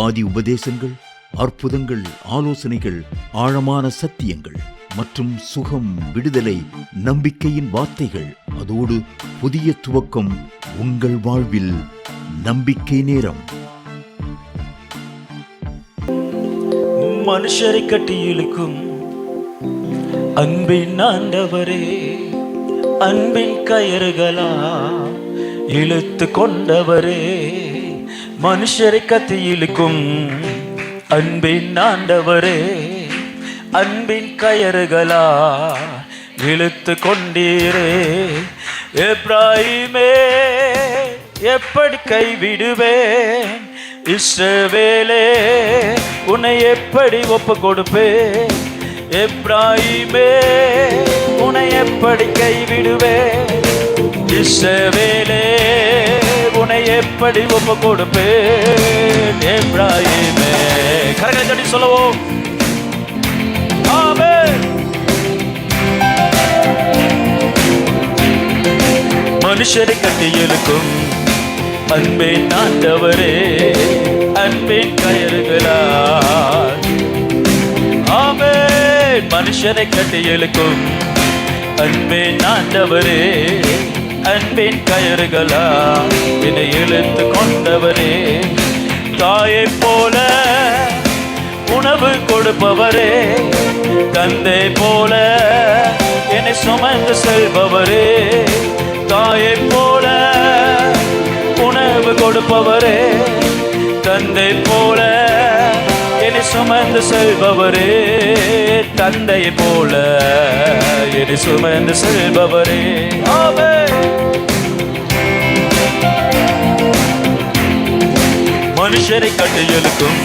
ஆதி உபதேசங்கள், அற்புதங்கள், ஆலோசனைகள், ஆழமான சத்தியங்கள் மற்றும் சுகம், விடுதலை, நம்பிக்கையின் வார்த்தைகள், அதோடு புதிய துவக்கம் உங்கள் வாழ்வில். நம்பிக்கை நேரம். மனுஷரை கட்டி இழுக்கும் அன்பின் ஆண்டவரே, அன்பின் கயறுகளா இழுத்து கொண்டவரே, மனுஷரை கட்டி இழுக்கும் அன்பின் ஆண்டவரே, அன்பின் கயறுகளா இழுத்து கொண்டீரே. எப்ராயிமே எப்படி கைவிடுவேன், இஸ்ரவேலே உன்னை எப்படி ஒப்பு கொடுப்பேன். எப்ராயிமே உன்னை எப்படி கைவிடுவேன், இஸ்ரவேலே உன்னை எப்படி ஒப்பு கொடுப்பேன். எப்ராயிமே கரங்களை தட்டி சொல்லுவோம். ஆமென். மனுஷரை கட்டி இழுக்கும் அன்பின் ஆண்டவரே, அன்பின் கயறுகளால் ஆமென். மனுஷரை கட்டி இழுக்கும் அன்பின் ஆண்டவரே, அன்பின் கயறுகளால் என்னை இழுத்து கொண்டவரே. தாயை போல உணவு கொடுப்பவரே, தந்தை போல என்னை சுமந்து செல்பவரே. தாயை போல உணவு கொடுப்பவரே, தந்தை போல என்னை சுமந்து செல்பவரே. தந்தை போல என்னை சுமந்து செல்பவரே. ஆமென். மனுஷரை கட்டி இழுக்கும்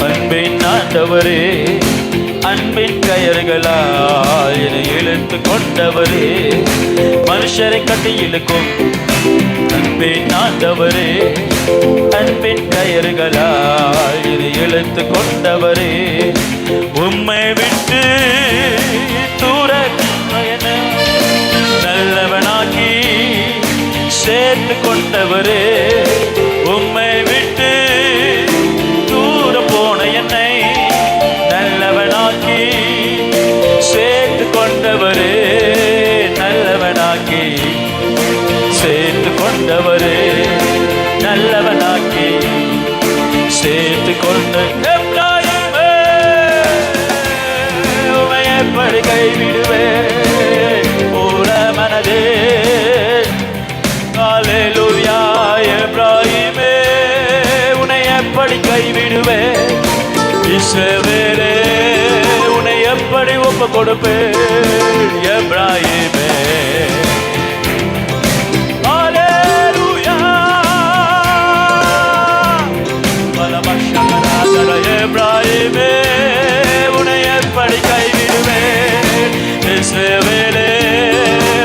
அன்பின் ஆண்டவரே, அன்பின் கயறுகளால் என்னை இழுத்து கொண்டவரே. மனுஷரை கட்டி இழுக்கும் அன்பின் ஆண்டவரே, அன்பின் கயறுகளால் என்னை இழுத்து கொண்டவரே. உம்மை விட்டு தூர நல்லவனாக்கி சேர்த்து கொண்டவரே. உம்மை விட்டு தூர போன என்னை நல்லவனாக்கி சேர்த்து கொண்டவரே. நல்லவனாக்கி சேர்த்து கொண்டவரே, நல்லவனாக்கி சேர்த்து கொண்ட எப்ராயிமே உம்மை எப்படி கைவிடுவேன். பூர மனதே அல்லேலூயா. எப்ராயிமே உன்னை எப்படி கைவிடுவேன், இஸ்ரவேலே உன்னை எப்படி ஒப்பு கொடுப்பேன். எப்ராயிமே அல்லேலூயா. பலமஷகராதர எப்ராயிமே உன்னை எப்படி கைவிடுவேன், இஸ்ரவேலே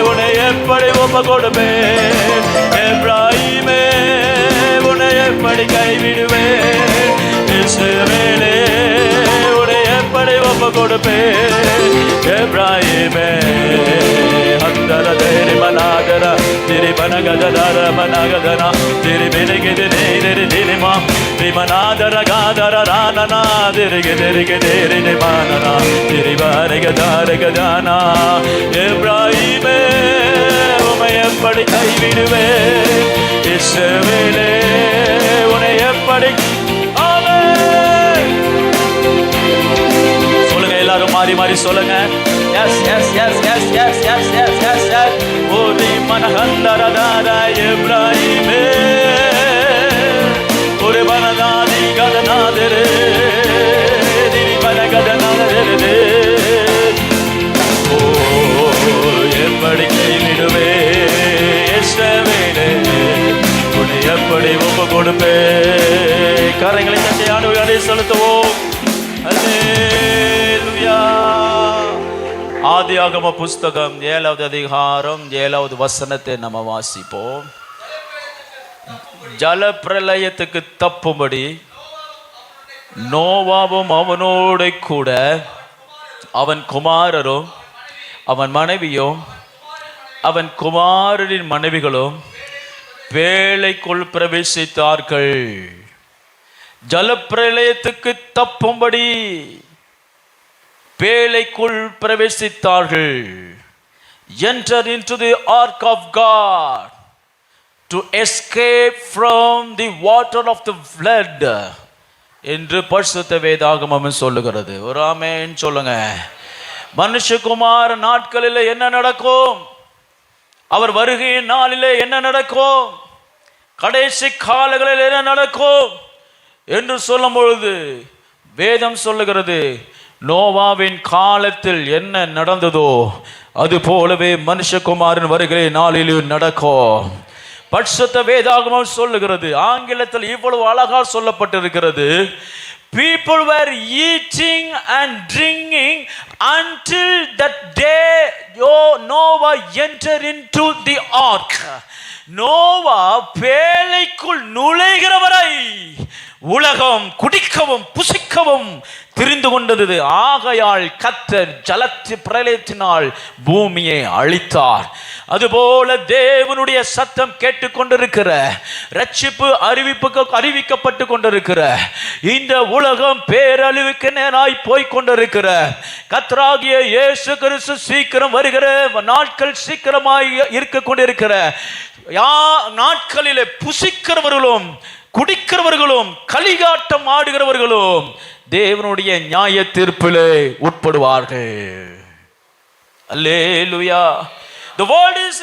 உன்னை எப்படி ஒப்பு கொடுப்பேன். எப்ராயிமே உன்னை எப்படி கைவிடுவேன், இஸ்ரவேலே உன்னை எப்படி ஒப்பு கொடுப்பேன். எப்ராயிமே அந்தர தேரி மனாதர திரி பனகதர மனகதன திரி பெருகிது நேரி திரிமா திமனாதர காதர ரானனா திரிகிதிரிகி தேரி நிமானனா திரி வாரகதாரகதானா. எப்ராயிமே உம்மை எப்படி கைவிடுவேன், இஸ்ரவேலே உன்னை எப்படி. சொல்லுங்க எல்லாரும் மாறி மாறி சொல்லுங்க. Yes yes yes yes yes yes yes yes yes. ஓதி மனஹந்தரதார எப்ராயிமே ஒரு பனதாதி கதநாதரே திரி பனகதநாதரே. ஓ எப்படி கைவிடுவே, இஸ்ரவேலே உன்னை எப்படி ஒப்பு கொடுப்பே. கரங்களை தட்டி ஆண்டவரை செலுத்துவோம். அல்லேலூயா. ஆதியாகம புஸ்தகம் 7வது அதிகாரம் 7வது வசனத்தை நம்ம வாசிப்போம். ஜல பிரளயத்துக்கு தப்பும்படி நோவாவும் அவனோடு கூட அவன் குமாரரும் அவன் மனைவியும் அவன் குமாரரின் மனைவிகளும் வேலைக்குள் பிரவேசித்தார்கள். ஜலப்பிரளயத்துக்கு தப்பும்படி பேழைக்குள் பிரவேசித்தார்கள். Enter into the ark of God to escape from the water of the flood என்று பரிசுத்த வேதாகமம் சொல்லுகிறது. ஒரு ஆமென் சொல்லுங்க. மனுஷகுமார நாட்களில் என்ன நடக்கும், அவர் வருகையின் நாளிலே என்ன நடக்கும், கடைசி காலங்களில் என்ன நடக்கும் என்று சொல்லும் பொழுது வேதம் சொல்லுகிறது, நோவாவின் காலத்தில் என்ன நடந்ததோ அது போலவே மனுஷகுமாரன் வருகிற நாளிலும் நடக்கும். பரிசுத்த வேதாகமம் சொல்லுகிறது. ஆங்கிலத்தில் இவ்வளவு அழகா சொல்லப்பட்டிருக்கிறது. People were eating and drinking until that day Noah entered into the ark. Noah பேழைக்குள் நுழைகிற வரை உலகம் குடிக்கவும் புசிக்கவும் தெரிந்து கொண்டது. ஆகையால் கர்த்தர் ஜலத்து பிரளயத்தினால் பூமியை அழித்தார். அதுபோல தேவனுடைய சத்தம் கேட்டுக்கொண்டிருக்கிற, ரட்சிப்பு அறிவிக்கப்பட்டு கொண்டிருக்கிற இந்த உலகம் பேரழிவுக்கு நேராய் போய்கொண்டிருக்கிற கர்த்தராகிய இயேசு கிறிஸ்து சீக்கிரம் வருகிற நாட்கள் சீக்கிரமாய் இருக்க கொண்டிருக்கிற நாட்களிலே புசிக்கிறவர்களும் குடிக்கிறவர்களும் களிகாட்டம் ஆடுகிறவர்களும் தேவனுடைய நியாய தீர்ப்பிலே உட்படுவார்கள். அல்லேலூயா. The world is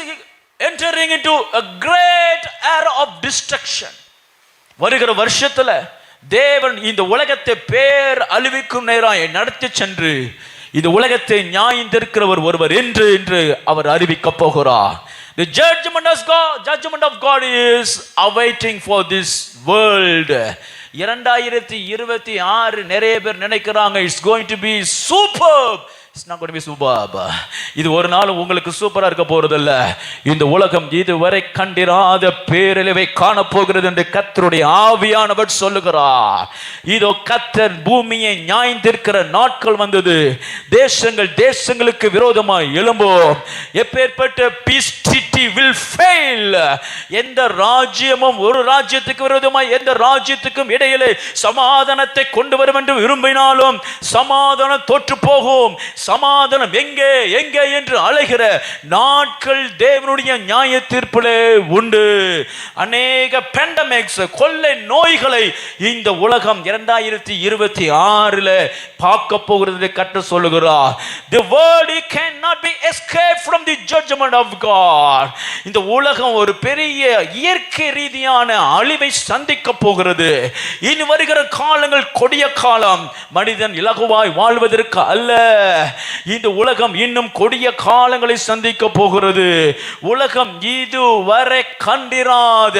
entering into a great era of destruction. வருகிற வருஷத்துல தேவன் இந்த உலகத்தை பேர் அழிவுக்கும் நேராய் நடத்தி சென்று இந்த உலகத்தை நியாயந்திருக்கிறவர் ஒருவர் என்று அவர் அறிவிக்க போகிறார். The judgment of God is awaiting for this world. 2026 நிறைய பேர் நினைக்கிறாங்க it's going to be superb. It's not going to be superb. இது ஒரு நாள் உங்களுக்கு சூப்பரா இருக்க போறதில்ல. இந்த உலகம் இதுவரை கண்டிராத பேரழிவை காண போகிறது என்று கர்த்தருடைய ஆவியானவர் சொல்லுகிறார். இதோ கர்த்தர் பூமியை நியாயந்திருக்கிற நாட்கள் வந்தது. தேசங்களுக்கு விரோதமாய் எழும்பும். எப்பேற்பட்ட பீஸ் ட்ரீட்டி will fail. எந்த ராஜ்யமும் ஒரு ராஜ்யத்துக்கு விரோதமாய் எந்த ராஜ்யத்துக்கும் இடையிலே சமாதானத்தை கொண்டு வரும் என்று விரும்பினாலும் சமாதானம் தோற்று போகும். சமாதானம் எங்கே எங்கே என்று அழைகிற நாட்கள் தேவனுடைய நியாய தீர்ப்பிலே உண்டு. அநேக பேண்டமிக்ஸ் கொள்ளை நோய்களை இந்த உலகம் 2026 பார்க்க போகிறது கற்று சொல்லுகிறார். The world cannot be escaped from the judgment of God. இந்த உலகம் ஒரு பெரிய இயற்கை ரீதியான அழிவை சந்திக்க போகிறது. இனி வருகிற காலங்கள் கொடிய காலம். மனிதன் இலகுவாய் வாழ்வதற்கு அல்ல. இந்த உலகம் இன்னும் கொடிய காலங்களை சந்திக்க போகிறது. உலகம் இதுவரை கண்டிராத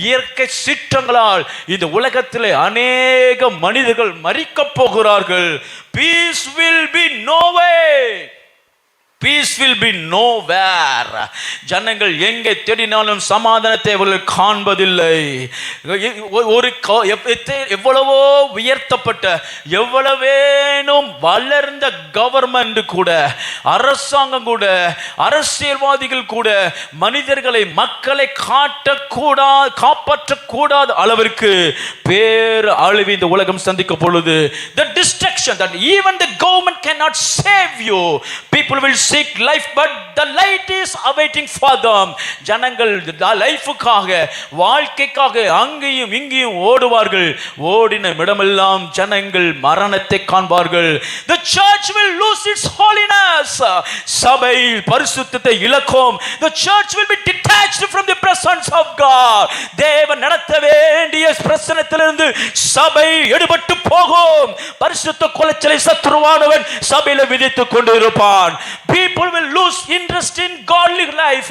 இயற்கை சீற்றங்களால் இந்த உலகத்திலே அநேக மனிதர்கள் மரிக்க போகிறார்கள். Peace will be nowhere. Peace will be nowhere. ஜனங்கள் எங்கே தேடினாலும் சமாதானத்தை அவர்கள் காண்பதில்லை. எவ்வளவோ உயர்த்தப்பட்ட எவ்வளவேனும் வளர்ந்த கவர்மெண்ட் கூட, அரசாங்கம் கூட, அரசியல்வாதிகள் கூட மனிதர்களை மக்களை காப்பாற்றக்கூடாத அளவிற்கு பேர் அழிவு இந்த உலகம் சந்திக்க பொழுது, the destruction that even the government cannot save you. People will seek life but the light is awaiting for them. ஜனங்கள் லைஃபுக்காக வாழ்க்கைக்காக அங்கேயும் இங்கேயும் ஓடுவார்கள். ஓடின இடமெல்லாம் ஜனங்கள் மரணத்தை காண்பார்கள். The church will lose its holiness. சபை பரிசுத்தத்தை இழக்கும். The church will be detached from the presence of God. தேவன் நடத்த வேண்டிய பிரசன்னத்திலிருந்து சபை எடுபட்டு போகும். பரிசுத்த குலைச்சலை சத்துருவானவன் சபையில விதித்துக் கொண்டிருப்பான். People will lose interest in godly life.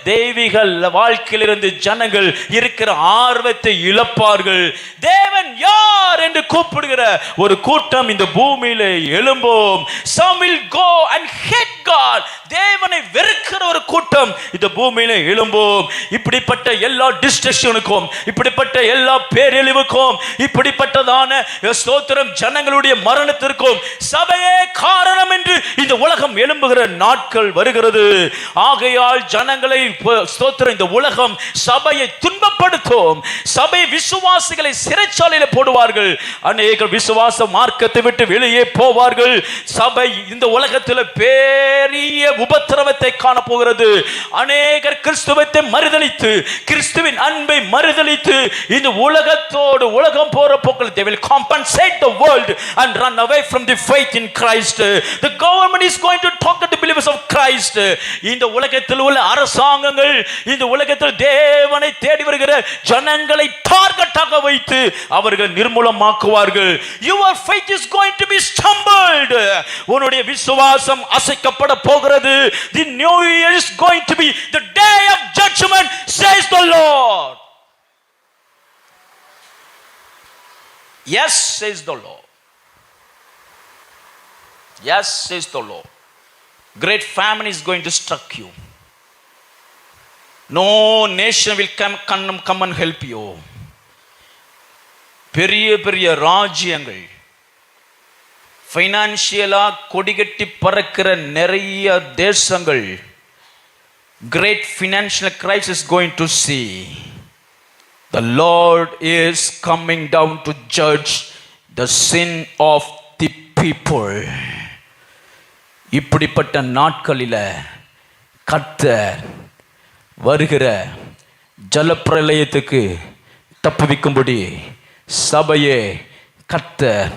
தெய்வீக வாழ்க்கையிலிருந்து ஜனங்கள் இருக்கிற ஆர்வத்தை இழப்பார்கள். தேவன் யார் என்று கூப்பிடுகிற ஒரு கூட்டம் இந்த பூமியிலே எழும்பும். Some will go and hate God. தேவனை வெறுக்கிற ஒரு கூட்டம் இந்த பூமியில எழும்பும். இப்படிப்பட்ட எல்லா டிஸ்ட்ரக்ஷனுக்கும், இப்படிப்பட்ட எல்லா பேரழிவுக்கும், இப்படிப்பட்டதான ஸ்தோத்திரம் ஜனங்களுடைய மரணத்திற்கும் சபையே காரணம் என்று இந்த உலகம் எழும்புகிற நாட்கள் வருகிறது. ஆகையால் ஜனங்களை ஸ்தோத்திரம் இந்த உலகம் சபையை துன்பப்படுத்தும். சபை விசுவாசிகளை சிறைச்சாலையில் போடுவார்கள். அநேக விசுவாச மார்க்கத்தை விட்டு வெளியே போவார்கள். சபை இந்த உலகத்தில் பெரிய உபத்திரவத்தை காண போகிறது. அநேகர் கிறிஸ்துவத்தை மறுதலித்து, கிறிஸ்துவின் அன்பை மறுதலித்து இந்த உலகத்தோடு உலகம் போற போக்கில் they will compensate the world and run away from the faith in Christ. The government is going to talk to the believers of Christ. இந்த உலகத்தில் உள்ள அரசாங்கங்கள் இந்த உலகத்தில் தேவனை தேடி வருகிற ஜனங்களை டார்கெட்டாக வைத்து அவர்கள் நிர்மூலமாக்குவார்கள். Your faith is going to be stumbled. உன்னுடைய விசுவாசம் அசைக்கப்பட போகிறது. The new year is going to be the day of judgment, says the Lord. Yes, says the Lord. Yes, says the Lord. Great famine is going to struck you. No nation will come and help you. பெரிய பெரிய ராஜ்யங்கள் ஃபைனான்சியலா கொடிகட்டி பறக்கிற நிறைய தேசங்கள் great financial crisis going to see. The Lord is coming down to judge the sin of the people. இப்படிப்பட்ட நாட்களில் கர்த்தர் வருகிற ஜலப்பிரளயத்துக்கு தப்புவிக்கும்படி சபையே கர்த்தர்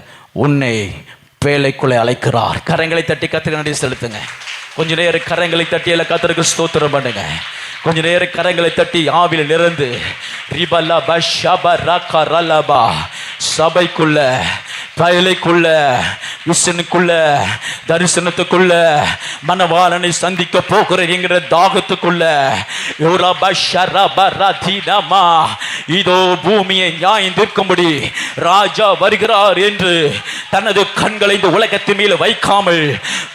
உன்னை பேழைக்குள்ளே அழைக்கிறார். கரங்களை தட்டி கர்த்தருக்கு நன்றி செலுத்துங்க. கொஞ்ச நேரம் கரங்களை தட்டி எல்லாம் கர்த்தருக்கு ஸ்தோத்திரம் பண்ணுங்க. கொஞ்ச நேரம் கரங்களை தட்டி ஆவியில் நிறந்து ரிபலா பஷபா ரகா ரலபா சபைக்குள்ள, பயலைக்குள்ள, விசனுக்குள்ள, தரிசனத்துக்குள்ள, மனவாளனை சந்திக்க போகிற என்கிற தாகத்துக்குள்ள இதோ பூமியை நியாயம் தீர்க்கும்படி ராஜா வருகிறார் என்று தனது கண்களை இந்த உலகத்தின் மேல் வைக்காமல்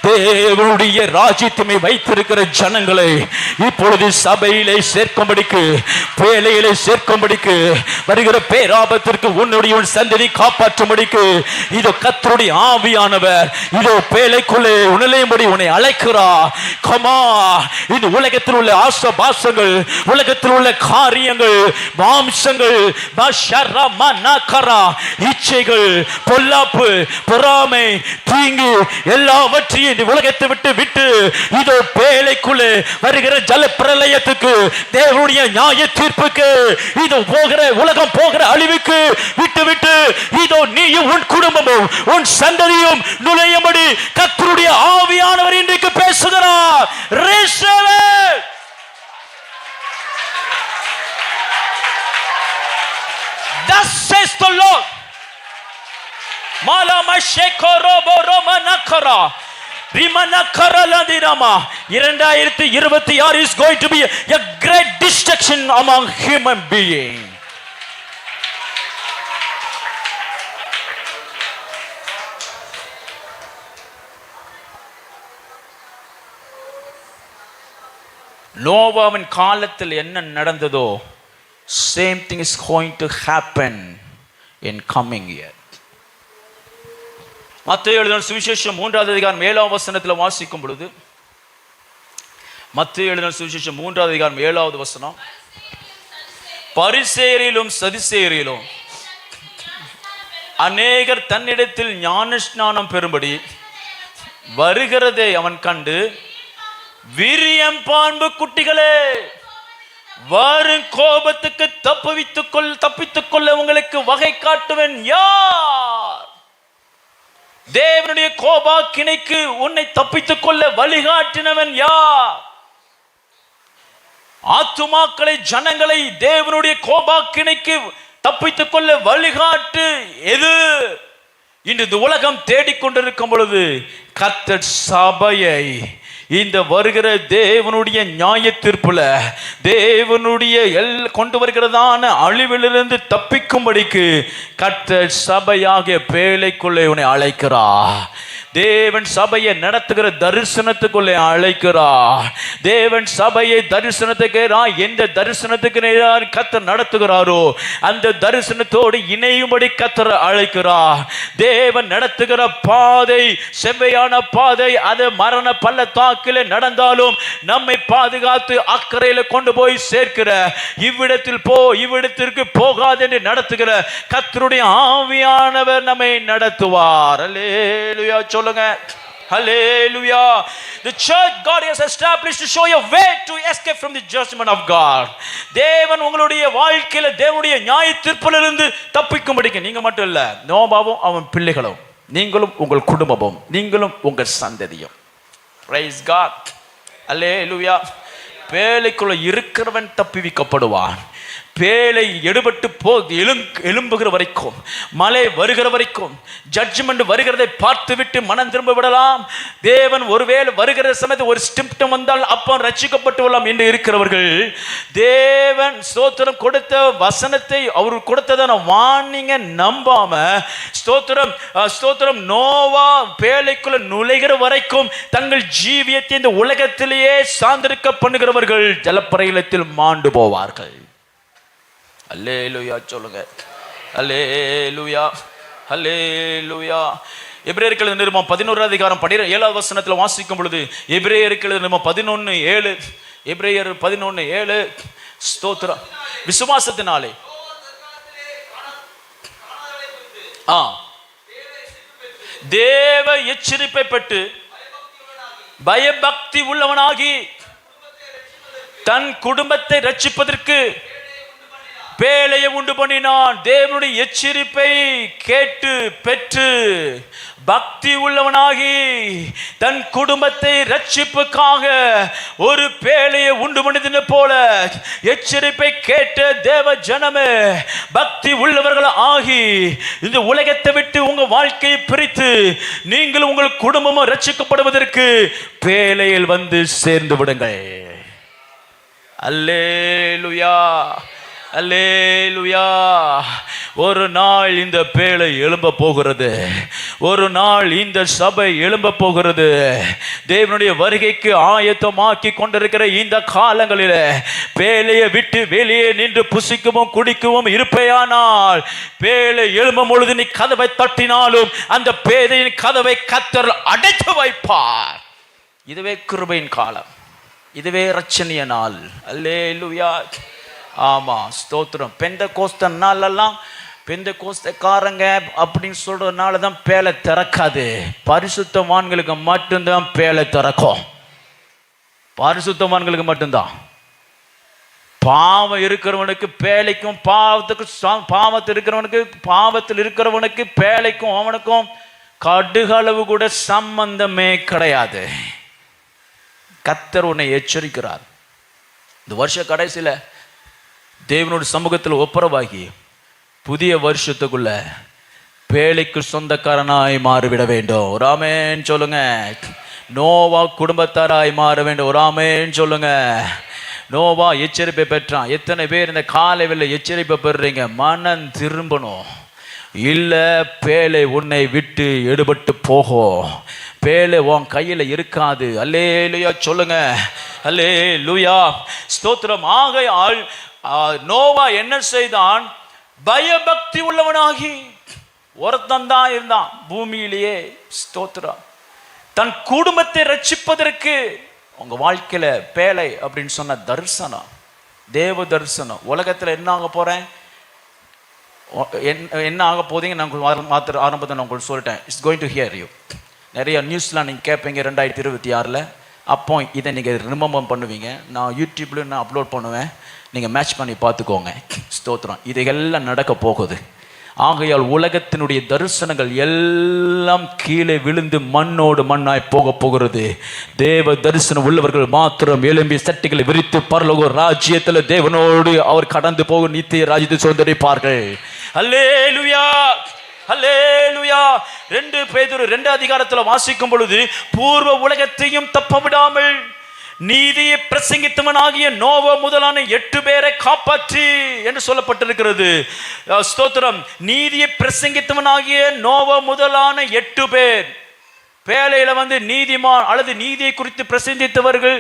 தேவனுடைய ராஜ்யத்தை வைத்திருக்கிற ஜனங்களை இப்பொழுது சபையிலே சேர்க்கும்படிக்கு, பேழையிலே சேர்க்கும்படிக்கு, வருகிற பேராபத்திற்கு உன்னுடைய சந்ததி காப்பாற்றும்படிக்கு இதோ கர்த்தருடைய ஆவியானவர் இதோ பேழைக்குள்ளே உணலையும்படி உன்னை அழைக்கிறார். கமா, இந்த உலகத்தில் உள்ள ஆசபாசங்கள், உலகத்தில் உள்ள காரியங்கள், மாம்சங்கள், இச்சைகள், பொல்லாப்பு, பொறாமை, தீங்கு எல்லாவற்றையும் இந்த உலகத்தை விட்டு இதோ பேழைக்குள்ளே வருகிற ஜல பிரளயத்துக்கு, தேவனுடைய நியாய தீர்ப்புக்கு, இதோ போகிற உலகம் போகிற அழிவுக்கு விட்டு இதோ நீயும் உன் குடும்பமும் உன் சந்ததியும் நுழையும்படி கர்த்தருடைய ஆவியானவர் இன்றைக்கு பேசுகிறார். Thus says the Lord. Malama shekorobo romanakara rimanakara ladirama 2026 is going to be a great destruction among human beings. நோவாவின் காலத்தில் என்ன நடந்ததோ same thing is going to happen in coming year. மத்தேயு எழுதின சுவிசேஷம் 3வது அதிகாரம் 7வது வசனத்தில் வாசிக்கும் பொழுது, மத்தேயு எழுதின சுவிசேஷம் 3வது அதிகாரம் 7வது வசனம், பரிசேயரிலும் சதுசேயரிலும் அநேகர் தன்னிடத்தில் ஞானஸ்நானம் பெறும்படி வருகிறதை அவன் கண்டு, வீரியம் பான்பு குட்டிகளே, வரும் கோபத்துக்கு தப்பித்துக் கொள்ள உங்களுக்கு வகை காட்டுவன் யார்? தேவனுடைய கோபாக்கினைக்கு உன்னை தப்பித்துக் கொள்ள வழிகாட்டினவன் யார்? ஆத்துமாக்களை, ஜனங்களை தேவனுடைய கோபாக்கினைக்கு தப்பித்துக் கொள்ள வழிகாட்டு எது? இன்று இந்த உலகம் தேடிக்கொண்டிருக்கும் பொழுது கர்த்தர் சபையை இந்த வருகிற தேவனுடைய நியாய தீர்ப்புல, தேவனுடைய கொண்டு வருகிறதான அழிவிலிருந்து தப்பிக்கும்படிக்கு கர்த்தர் சபையாக பேழைக்குள்ளே உன்னை அழைக்கிறார். தேவன் சபையை நடத்துகிற தரிசனத்துக்குள்ளே அழைக்கிறார். தேவன் சபையை தரிசனத்துக்கு எந்த தரிசனத்துக்கு கர்த்தர் நடத்துகிறாரோ அந்த தரிசனத்தோடு இணையும்படி கர்த்தர் அழைக்கிறார். தேவன் நடத்துகிற பாதை செவ்வையான பாதை, அது மரண பள்ளத்தாக்கிலே நடந்தாலும் நம்மை பாதுகாத்து அக்கறையில கொண்டு போய் சேர்க்கிற, இவ்விடத்தில் போ இவ்விடத்திற்கு போகாது என்று நடத்துகிற கர்த்தருடைய ஆவியானவர் நம்மை நடத்துவார். அல்லேலூயா சொல்லுங்க. Hallelujah. The church God has established to show you a way to escape from the judgment of God. தேவன் உங்களுடைய வாழ்க்கையில தேவனுடைய நியாய தீர்ப்பிலிருந்து தப்பிக்கும்படிக்கு நீங்க மட்டும் இல்ல, நோவாவும் அவன் பிள்ளைகளும், நீங்களும் உங்கள் குடும்பமும், நீங்களும் உங்கள் சந்ததியும். Praise God. Hallelujah. பேழைக்குள்ள இருக்கிறவன் தப்பிவிக்கப்படுவான். பேழை எடுபட்டு எழும்புகிற வரைக்கும், மழை வருகிற வரைக்கும், ஜட்ஜ்மெண்ட் வருகிறதை பார்த்து விட்டு மனம் திரும்ப விடலாம். தேவன் ஒருவேளை வருகிற சமயத்தில் ஒரு சிம்டம் வந்தால் அப்போ ரட்சிக்கப்பட்டு விடலாம் என்று இருக்கிறவர்கள், தேவன் ஸ்தோத்திரம் கொடுத்த வசனத்தை அவர் கொடுத்ததான வார்னிங்க நம்பாம ஸ்தோத்திரம் ஸ்தோத்திரம் நோவா பேழைக்குள்ள நுழைகிற வரைக்கும் தங்கள் ஜீவியத்தை இந்த உலகத்திலேயே சார்ந்திருக்க பண்ணுகிறவர்கள் ஜலப்பிரளயத்தில் மாண்டு போவார்கள். அல்லேலூயா சொல்லுங்க. அல்லேலூயா அல்லேலூயா. எபிரேயருக்கு எழுதின நிருபம் 11 அதிகாரம் 17 வசனத்தில் வாசிக்கும் பொழுது, எபிரேயருக்கு எழுதின நிருபம் 11:7, எபிரேயர் 11:7, ஸ்தோத்திரம். விசுவாசத்தினாலே தேவ எச்சரிப்பை பெற்று பயபக்தி உள்ளவனாகி தன் குடும்பத்தை ரட்சிப்பதற்கு பேழையை உண்டு பண்ணினான். தேவனுடைய எச்சரிப்பை கேட்டு பெற்று பக்தி உள்ளவனாகி தன் குடும்பத்தை ரட்சிப்புக்காக ஒரு பேழையை உண்டு பண்ணினது போல எச்சரிப்பை கேட்ட தேவ ஜனமே, பக்தி உள்ளவர்கள் ஆகி இந்த உலகத்தை விட்டு உங்க வாழ்க்கையை பிரித்து நீங்களும் உங்கள் குடும்பமும் ரட்சிக்கப்படுவதற்கு பேழையில் வந்து சேர்ந்து விடுங்கள். அல்லேலூயா அல்லேலூயா. ஒரு நாள் இந்த பேழை எழும்ப போகிறது, ஒரு நாள் இந்த சபை எழும்ப போகிறது. தேவனுடைய வருகைக்கு ஆயத்தமாக்கி கொண்டிருக்கிற இந்த காலங்களில் பேழையை விட்டு வெளியே நின்று புசிக்கவும் குடிக்கவும் இருப்பேயானால், பேழை எழும்பும் பொழுது நீ கதவை தட்டினாலும் அந்த பேழையின் கதவை கர்த்தர் அடைத்து வைப்பார். இதுவே கிருபையின் காலம், இதுவே இரட்சணிய நாள். அல்லேலூயா. ஆமா ஸ்தோத்திரம். பெந்தெகோஸ்தே நாளெல்லாம் பெந்தெகோஸ்தேக்காரங்க அப்படின்னு சொல்றதுனால தான் பேழை திறக்காது. பரிசுத்தவான்களுக்கு மட்டும்தான் பேழை திறக்கும். பரிசுத்தவான்களுக்கு மட்டும்தான். பாவம் இருக்கிறவனுக்கு பேழைக்கும் பாவத்தில் இருக்கிறவனுக்கு பாவத்தில் இருக்கிறவனுக்கு பேழைக்கும் அவனுக்கும் கடுகளவு கூட சம்பந்தமே கிடையாது. கர்த்தர் உன்னை எச்சரிக்கிறார். இந்த வருஷ கடைசியில் தேவனுடைய சமூகத்தில் ஒப்புரவாகி புதிய வருஷத்துக்குள்ள பேழைக்கு சொந்தக்காரனாய் மாறிவிட வேண்டும். ஒரு ஆமென் சொல்லுங்க. நோவா குடும்பத்தாராய் மாற வேண்டும். ஒரு ஆமென் சொல்லுங்க. நோவா எச்சரிப்பை பெற்றான். எத்தனை பேர் இந்த காலையில் எச்சரிப்பை பெறுறீங்க? மனம் திரும்பணும். இல்லை பேழை உன்னை விட்டு எடுபட்டு போகும். பேழை உன் கையில் இருக்காது. அல்லேலூயா சொல்லுங்க. அல்லேலூயா ஸ்தோத்திரம். ஆகையால் நோவா என்ன செய்தான்? பயபக்தி உள்ளவனாகி ஒருத்தன் தான் இருந்தான் பூமியிலேயே. ஸ்தோத்திரம். தன் குடும்பத்தை ரட்சிப்பதற்கு உங்க வாழ்க்கையில பேழை அப்படின்னு சொன்ன தரிசனம், தேவ தரிசனம். உலகத்தில் என்ன ஆக போறேன், என்ன ஆக போதீங்க நான் மாத்திர ஆரம்பத்தை நான் உங்களுக்கு சொல்லிட்டேன். It's going to hear you. நிறைய நியூஸ்லாம் நீங்கள் கேட்பீங்க 2026. அப்போ இதை நீங்கள் ரிமெம்பர் பண்ணுவீங்க. நான் யூடியூப்ல நான் அப்லோட் பண்ணுவேன், நீங்கள் மேட்ச் பண்ணி பார்த்துக்கோங்க. ஸ்தோத்திரம். இதையெல்லாம் நடக்க போகுது. ஆகையால் உலகத்தினுடைய தரிசனங்கள் எல்லாம் கீழே விழுந்து மண்ணோடு மண்ணாய் போக போகிறது. தேவ தரிசனம் உள்ளவர்கள் மாத்திரம் எழும்பி சட்டிகளை விரித்து பரலோக ராஜ்யத்தில் தேவனோடு அவர் கடந்து போக நித்திய ராஜ்யத்தை சுதந்தரிப்பார்கள். அல்லேலூயா அல்லேலூயா. 2 பேதுரு 2 அதிகாரத்தில் வாசிக்கும் பொழுது, பூர்வ உலகத்தையும் தப்ப விடாமல் நீதியை பிரசங்கித்தவனாகிய நோவா முதலான 8 பேரை காப்பாற்றி என்று சொல்லப்பட்டிருக்கிறது. ஸ்தோத்திரம். நீதியை பிரசங்கித்தவனாகிய நோவா முதலான 8 பேர். பேழையில நீதிமான் அல்லது நீதியை குறித்து பிரசங்கித்தவர்கள்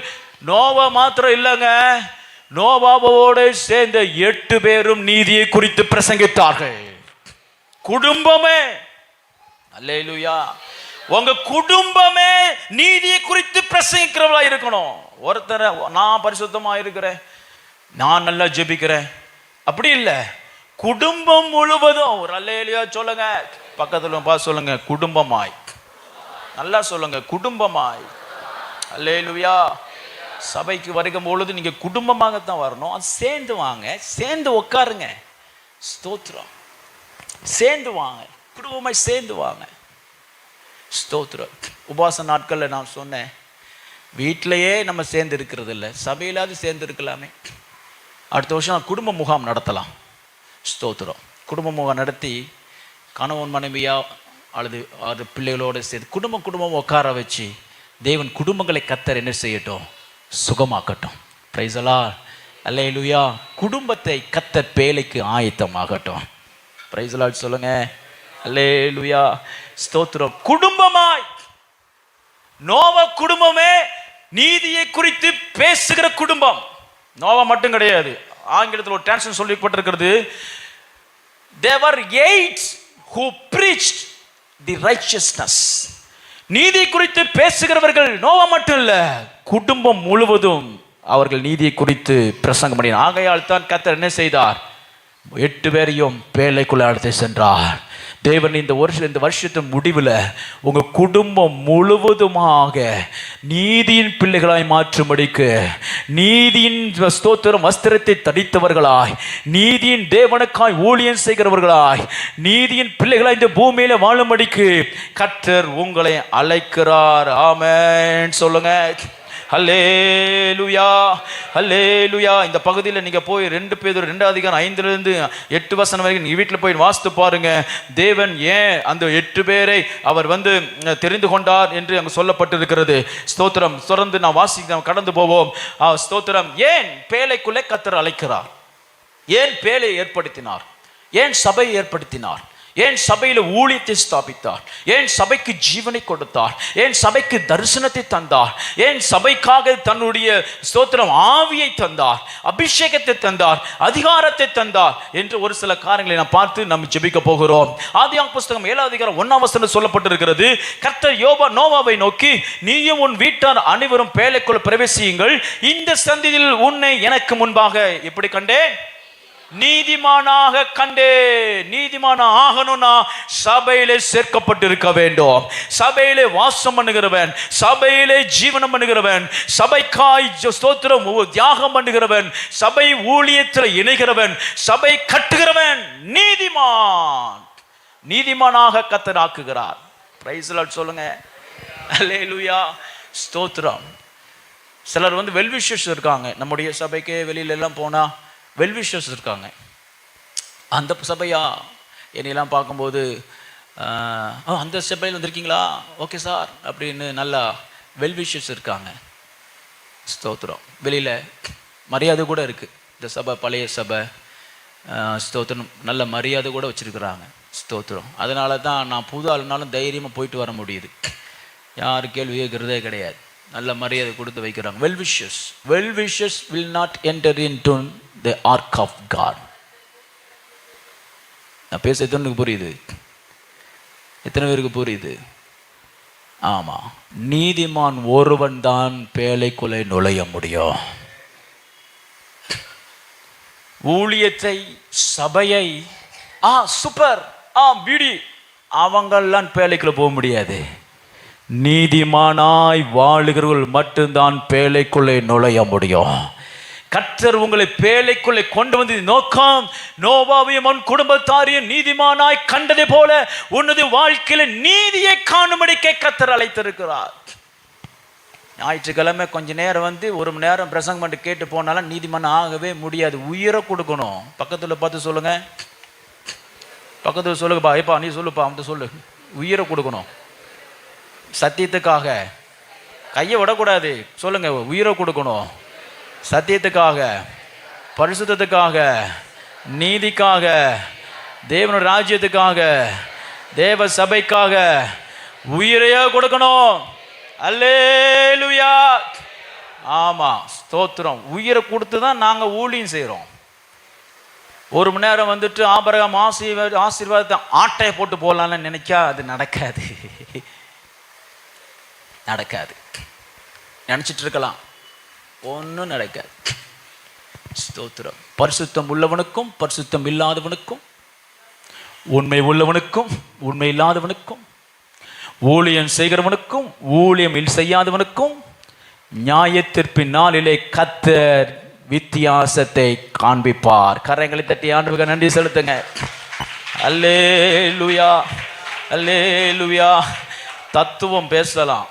நோவா மாத்திரம் இல்லைங்க, நோவாவோடு சேர்ந்த 8 பேரும் நீதியை குறித்து பிரசங்கித்தார்கள். குடும்பமே, அல்லேலூயா, உங்க குடும்பமே நீதியை குறித்து பிரசங்கிக்கிறவளா இருக்கணும். ஒருத்தரை நான் பரிசுத்தமா இருக்கிறேன், நான் நல்லா ஜெபிக்கிறேன் அப்படி இல்லை, குடும்பம் முழுவதும் ஒரு அல்லேலூயா சொல்லுங்க. பக்கத்துல பார்த்து சொல்லுங்க, குடும்பமாய். நல்லா சொல்லுங்க, குடும்பமாய். அல்லேலூயா. சபைக்கு வருகும் பொழுது நீங்க குடும்பமாகத்தான் வரணும். அது சேர்ந்து வாங்க, சேர்ந்து உட்காருங்க. ஸ்தோத்திரம். சேர்ந்து வாங்க, குடும்பமாய் சேர்ந்து வாங்க. ஸ்தோத்திரம். உபவாச நாட்களில் நான் சொன்னேன், வீட்டிலையே நம்ம சேர்ந்து இருக்கிறது இல்லை, சபையிலாவது சேர்ந்து இருக்கலாமே. அடுத்த வருஷம் குடும்ப முகாம் நடத்தலாம். ஸ்தோத்திரம். குடும்ப முகாம் நடத்தி கணவன் மனைவியா அல்லது அது பிள்ளைகளோடு சேர்த்து குடும்பம் உட்கார வச்சு தேவன் குடும்பங்களை கத்தர் என்ன செய்யட்டும், சுகமாக்கட்டும். Praise the Lord. அல்லேலூயா. குடும்பத்தை கத்தர் பேழைக்கு ஆயத்தமாகட்டும். பிரைஸ் தி லார்ட் சொல்லுங்க. அல்லேலூயா. ஸ்தோத்திரம். குடும்பமாய். நோவா குடும்பமே நீதியை குறித்து பேசுகிற குடும்பம். நோவா மட்டும் கிடையாது. ஆங்கிலத்தில் ஒரு டிரான்ஸ்லேஷன் சொல்லப்பட்டிருக்கிறது, there were 8 who preached the righteousness. நீதி குறித்து பேசுகிறவர்கள் நோவா மட்டும் இல்ல, குடும்பம் முழுவதும் அவர்கள் நீதியை குறித்து பிரசங்கம் பண்ணினார். ஆகையால் தான் கர்த்தர் என்ன செய்தார், 8 பேரையும் பேழைக்குள்ள அழைத்து சென்றார். தேவன் இந்த வருஷத்தின் முடிவில் உங்க குடும்பம் முழுவதுமாக நீதியின் பிள்ளைகளாய் மாற்றும்படிக்கு, நீதியின் ஸ்தோத்திரம் வஸ்திரத்தை தடித்தவர்களாய், நீதியின் தேவனுக்காய் ஊழியம் செய்கிறவர்களாய், நீதியின் பிள்ளைகளாய் இந்த பூமியில வாழும்படிக்கு கர்த்தர் உங்களை அழைக்கிறார். ஆமென் சொல்லுங்க. ஹல்லேலூயா, ஹல்லேலூயா. இந்த பகுதியில் நீங்கள் போய் 2 பேதுரு 2:5-8 வரைக்கும் நீங்கள் வீட்டில் போய் வாசித்து பாருங்க. தேவன் ஏன் அந்த 8 பேரை அவர் தெரிந்து கொண்டார் என்று அங்கே சொல்லப்பட்டிருக்கிறது. ஸ்தோத்திரம். தொடர்ந்து நான் கடந்து போவோம். ஸ்தோத்திரம். ஏன் பேழைக்குள்ளே கர்த்தர் அழைக்கிறார்? ஏன் பேழை ஏற்படுத்தினார்? ஏன் சபை ஏற்படுத்தினார்? ஏன் சபையில் ஊழியத்தை ஸ்தாபித்தார்? ஏன் சபைக்கு ஜீவனை கொடுத்தார்? ஏன் சபைக்கு தரிசனத்தை தந்தார்? ஏன் சபைக்காக தன்னுடைய ஸ்தோத்திரம் ஆவியை தந்தார், அபிஷேகத்தை தந்தார், அதிகாரத்தை தந்தார் என்று ஒரு சில காரியங்களை நாம் பார்த்து நம்ம ஜெபிக்க போகிறோம். ஆதியாகமம் புஸ்தகம் 7:1 சொல்லப்பட்டிருக்கிறது, கர்த்தர் நோவாவை நோக்கி, நீயும் உன் வீட்டார் அனைவரும் பேழைக்குள் பிரவேசியுங்கள், இந்த சந்ததியில் உன்னை எனக்கு முன்பாக எப்படி கண்டேன், நீதிமானாக கண்டே. நீதிமான ஆகணும்னா சபையிலே சேர்க்கப்பட்டிருக்க வேண்டும். சபையிலே வாசம் பண்ணுகிறவன், சபையிலே ஜீவனம் பண்ணுகிறவன், சபைக்காய் ஸ்தோத்திரம் தியாகம் பண்ணுகிறவன், சபை ஊழியத்தில் இணைகிறவன், சபை கட்டுகிறவன் நீதிமான். நீதிமானாக கர்த்தர் ஆக்குகிறார். பிரைஸ் தி லார்ட் சொல்லுங்க. அல்லேலூயா. ஸ்தோத்திரம். சிலர் வெல்விஷர்ஸ் இருக்காங்க. நம்முடைய சபைக்கு வெளியில எல்லாம் போனா வெல்விஷர்ஸ் இருக்காங்க. அந்த சபையா என்னையெல்லாம் பார்க்கும்போது அந்த சபையில் வந்திருக்கீங்களா, ஓகே சார் அப்படின்னு நல்லா வெல்விஷர்ஸ் இருக்காங்க. ஸ்தோத்திரம். வெளியில் மரியாதை கூட இருக்குது. இந்த சபை பழைய சபை, ஸ்தோத்திரம், நல்ல மரியாதை கூட வச்சுருக்குறாங்க. ஸ்தோத்திரம். அதனால தான் நான் புது ஆளுனாலும் தைரியமாக போயிட்டு வர முடியுது. யாரும் கேள்வி கேட்குறதே கிடையாது. நல்ல மரியாதை கொடுத்து வைக்கிறாங்க. Well-wishers will not enter into the ark of God. நான் பேச எத்தனை புரியுது? எத்தனை பேருக்கு புரியுது? ஆமா, நீதிமான் ஒருவன் தான் பேழைக்குள்ளே நுழைய முடியும். ஊழியத்தை, சபையை, சூப்பர், பியூட்டி, அவங்கெல்லாம் பேழைக்குள்ள போக முடியாது. நீதிமானாய் வாழுகிறவர்கள் மட்டும்தான் பேழைக்குள்ளே நுழைய முடியும். கர்த்தர் உங்களை பேழைக்குள்ளே கொண்டு வந்து நோக்கம், நோவாவையும் அவன் குடும்பத்தாரையும் நீதிமானாய் கண்டதை போல உன்னது வாழ்க்கையில நீதியை காணும்படிக்கே கர்த்தர் அழைத்திருக்கிறார். ஞாயிற்றுக்கிழமை கொஞ்ச நேரம் 1 மணி நேரம் பிரசங்கம் பண்ணி கேட்டு போனாலும் நீதிமான் ஆகவே முடியாது. உயிரை கொடுக்கணும். பக்கத்துல பார்த்து சொல்லுங்க, பக்கத்துல சொல்லுங்கப்பா, ஏப்பா நீ சொல்லுப்பா, அவன் சொல்லு. உயிரை கொடுக்கணும். சத்தியத்துக்காக கையை விடக்கூடாது. சொல்லுங்க, உயிரை கொடுக்கணும். சத்தியத்துக்காக, பரிசுத்தத்துக்காக, நீதிக்காக, தேவனுடைய ராஜ்யத்துக்காக, தேவ சபைக்காக உயிரையே கொடுக்கணும். அல்லேலூயா. ஆமா, ஸ்தோத்திரம். உயிரை கொடுத்து தான் நாங்க ஊழியம் செய்யறோம். ஒரு மணி நேரம் வந்துட்டு ஆபரகம் ஆசீர்வாதத்தை ஆட்டையை போட்டு போடலான்னு நினைச்சா அது நடக்காது. நடக்காது. நினைச்சிட்டு இருக்கலாம், ஒன்றும் நடக்காது. ஸ்தோத்திரம். பரிசுத்தம் உள்ளவனுக்கும் பரிசுத்தம் இல்லாதவனுக்கும், உண்மை உள்ளவனுக்கும் உண்மை இல்லாதவனுக்கும், ஊழியம் செய்கிறவனுக்கும் ஊழியம் செய்யாதவனுக்கும் நியாயத்தீர்ப்பின் நாளிலே கர்த்தர் வித்தியாசத்தை காண்பிப்பார். கரங்களை தட்டி ஆண்டவருக்கு நன்றி செலுத்துங்க. அல்லேலூயா, அல்லேலூயா. தத்துவம் பேசலாம்,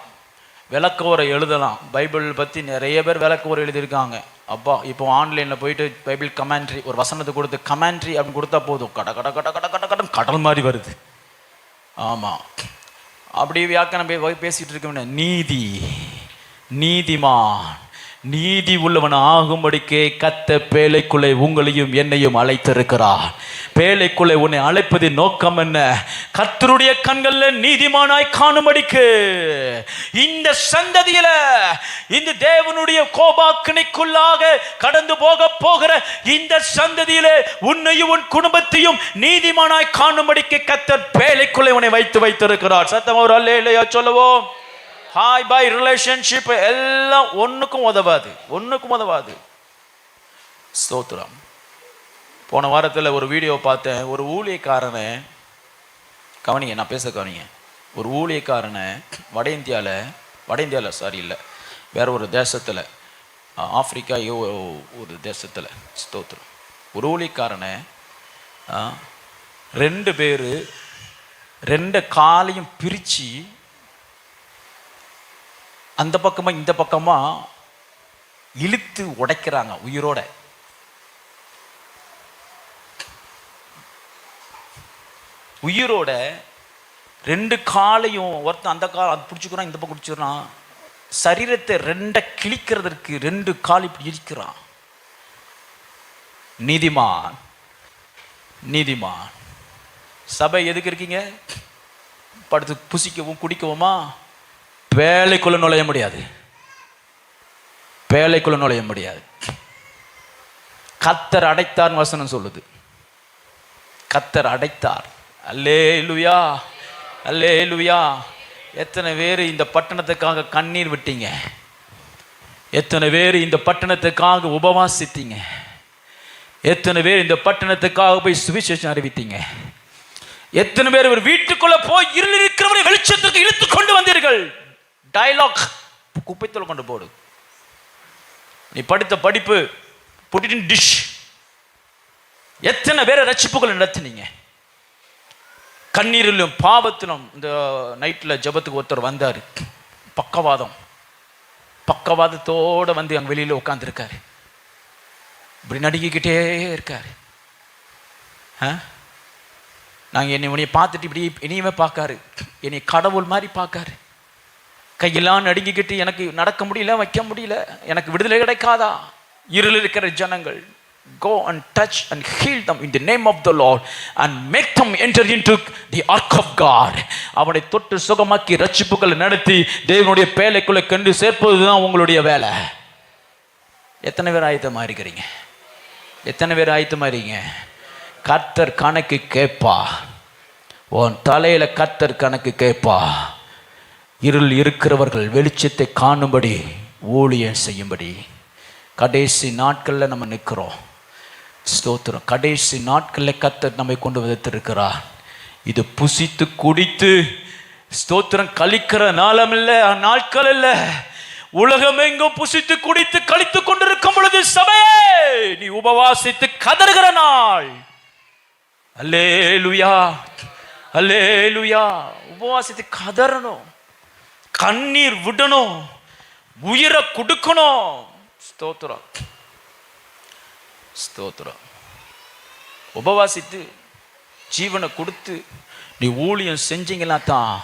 விளக்கோரை எழுதலாம். பைபிள் பற்றி நிறைய பேர் விளக்கோரை எழுதியிருக்காங்க. அப்பா, இப்போ ஆன்லைனில் போயிட்டு பைபிள் கமெண்ட்ரி ஒரு வசனத்தை கொடுத்து கமெண்ட்ரி அப்படின்னு கொடுத்தா போதும், கட கட கட கட கட கடன் கடல் மாதிரி வருது. ஆமாம், அப்படி வியாக்கியானம் பேசிகிட்டு இருக்க. நீதி, நீதிமான், நீதி உள்ளவன் ஆகும்படிக்கே கர்த்தர் பேழைக்குள்ளே உங்களையும் என்னையும் அழைத்திருக்கிறார். பேழைக்குள்ளே உன்னை அழைப்பதின் நோக்கம் என்ன? கர்த்தருடைய கண்கள்ல நீதிமானாய் காணும்படிக்கு. இந்த சந்ததியில, இந்த தேவனுடைய கோபாக்கினைக்குள்ளாக கடந்து போகிற இந்த சந்ததியில உன்னையும் உன் குடும்பத்தையும் நீதிமானாய் காணும்படிக்கு கர்த்தர் பேழைக்குள்ளே உன்னை வைத்திருக்கிறார். சத்தம் ஒரு அல்லேலூயா சொல்லுவோம். ஹாய் பாய் ரிலேஷன்ஷிப் எல்லாம் ஒன்றுக்கும் உதவாது, ஒன்றுக்கும் உதவாது. ஸ்தோத்திரம். போன வாரத்தில் ஒரு வீடியோ பார்த்தேன். ஒரு ஊழியக்காரனை கவனிங்க, நான் பேச கவனிங்க. ஒரு ஊழியக்காரனை வட இந்தியாவில் சாரி இல்லை, வேற ஒரு தேசத்தில், ஆப்பிரிக்கா ஒரு தேசத்தில், ஸ்தோத்திரம், ஒரு ஊழியக்காரனை 2 பேர் 2 காலையும் பிரித்து அந்த பக்கமாக இந்த பக்கமாக இழுத்து உடைக்கிறாங்க உயிரோட. உயிரோட 2 காலையும் ஒருத்தன் அந்த கால் அது பிடிச்சிக்கிறான், இந்த பக்கம் பிடிச்சிக்கிறான். சரீரத்தை 2 கிழிக்கிறதுக்கு 2 கால் இப்படி இருக்கிறான். நீதிமான், நீதிமான். சபை எதுக்கு இருக்கீங்க? படுத்து புசிக்கவும் குடிக்கவுமா? பேழைக்குள்ள நுழைய முடியாது, பேழைக்குள்ள நுழைய முடியாது. கர்த்தர் அடைத்தார் வசனம் சொல்லுது. கர்த்தர் அடைத்தார். அல்லேலூயா, அல்லேலூயா. எத்தனை பேர் இந்த பட்டணத்துக்காக கண்ணீர் விட்டீங்க? எத்தனை பேர் இந்த பட்டணத்துக்காக உபவாசித்தீங்க? எத்தனை பேர் இந்த பட்டணத்துக்காக போய் சுவிசேஷம் அறிவித்தீங்க? எத்தனை பேர் ஒரு வீட்டுக்குள்ள போய் இருள் இருக்கிறவரை வெளிச்சத்துக்கு இழுத்து கொண்டு வந்தீர்கள்? டயலாக் குப்பைத்தோல் கொண்டு போடு. நீ படித்த படிப்பு புட்டின் டிஷ். எத்தனை பேரை ரட்சிப்புகள் நடத்தினீங்க? கண்ணீரிலும் பாவத்திலும். இந்த நைட்டில் ஜபத்துக்கு ஒருத்தர் வந்தார், பக்கவாதத்தோடு வந்து அங்கே வெளியில் உட்காந்துருக்காரு. இப்படி நடுங்கிக்கிட்டே இருக்காரு. நாங்கள் என்னை பார்த்துட்டு இப்படி இனிமே பார்க்காரு, என்னை கடவுள் மாதிரி பார்க்காரு. கையெல்லாம் நடுங்கிக்கிட்டு, எனக்கு நடக்க முடியல, வைக்க முடியல, எனக்கு விடுதலை கிடைக்காதா? இருள் இருக்கிற ஜனங்கள், go and touch and heal them in the name of the Lord and make them enter into the ark of God. அவனை தொட்டு சுகமாக்கி ரட்சிப்புகளை நடத்தி தேவனுடைய பேழைக்குள்ளே கொண்டு சேர்ப்பதுதான் உங்களுடைய வேலை. எத்தனை பேர் ஆயத்தமா இருக்கிறீங்க? எத்தனை பேர் ஆயத்தமா இருக்கீங்க? கர்த்தர் கணக்கு கேட்பா. உன் தலையில கர்த்தர் கணக்கு கேட்பா. இருள் இருக்கிறவர்கள் வெளிச்சத்தை காணும்படி ஊழியம் செய்யும்படி. கடைசி நாட்களில் நம்ம நிற்கிறோம். ஸ்தோத்திரம். கடைசி நாட்களில் கர்த்தர் நம்மை கொண்டு விதைத்திருக்கிறார். இது புசித்து குடித்து ஸ்தோத்திரம் கழிக்கிற நாளம் இல்லை, நாட்கள் இல்லை. உலகம் எங்கும் புசித்து குடித்து கழித்து கொண்டிருக்கும் பொழுது சபையே நீ உபவாசித்து கதறுகிற நாள். அல்லேலூயா, அல்லேலூயா. உபவாசித்து கதறணும், கண்ணீர் விடணும், உயிரை கொடுக்கணும். ஸ்தோத்திரம், ஸ்தோத்திரம். உபவாசித்து ஜீவனை கொடுத்து நீ ஊழியம் செஞ்சீங்கன்னா தான்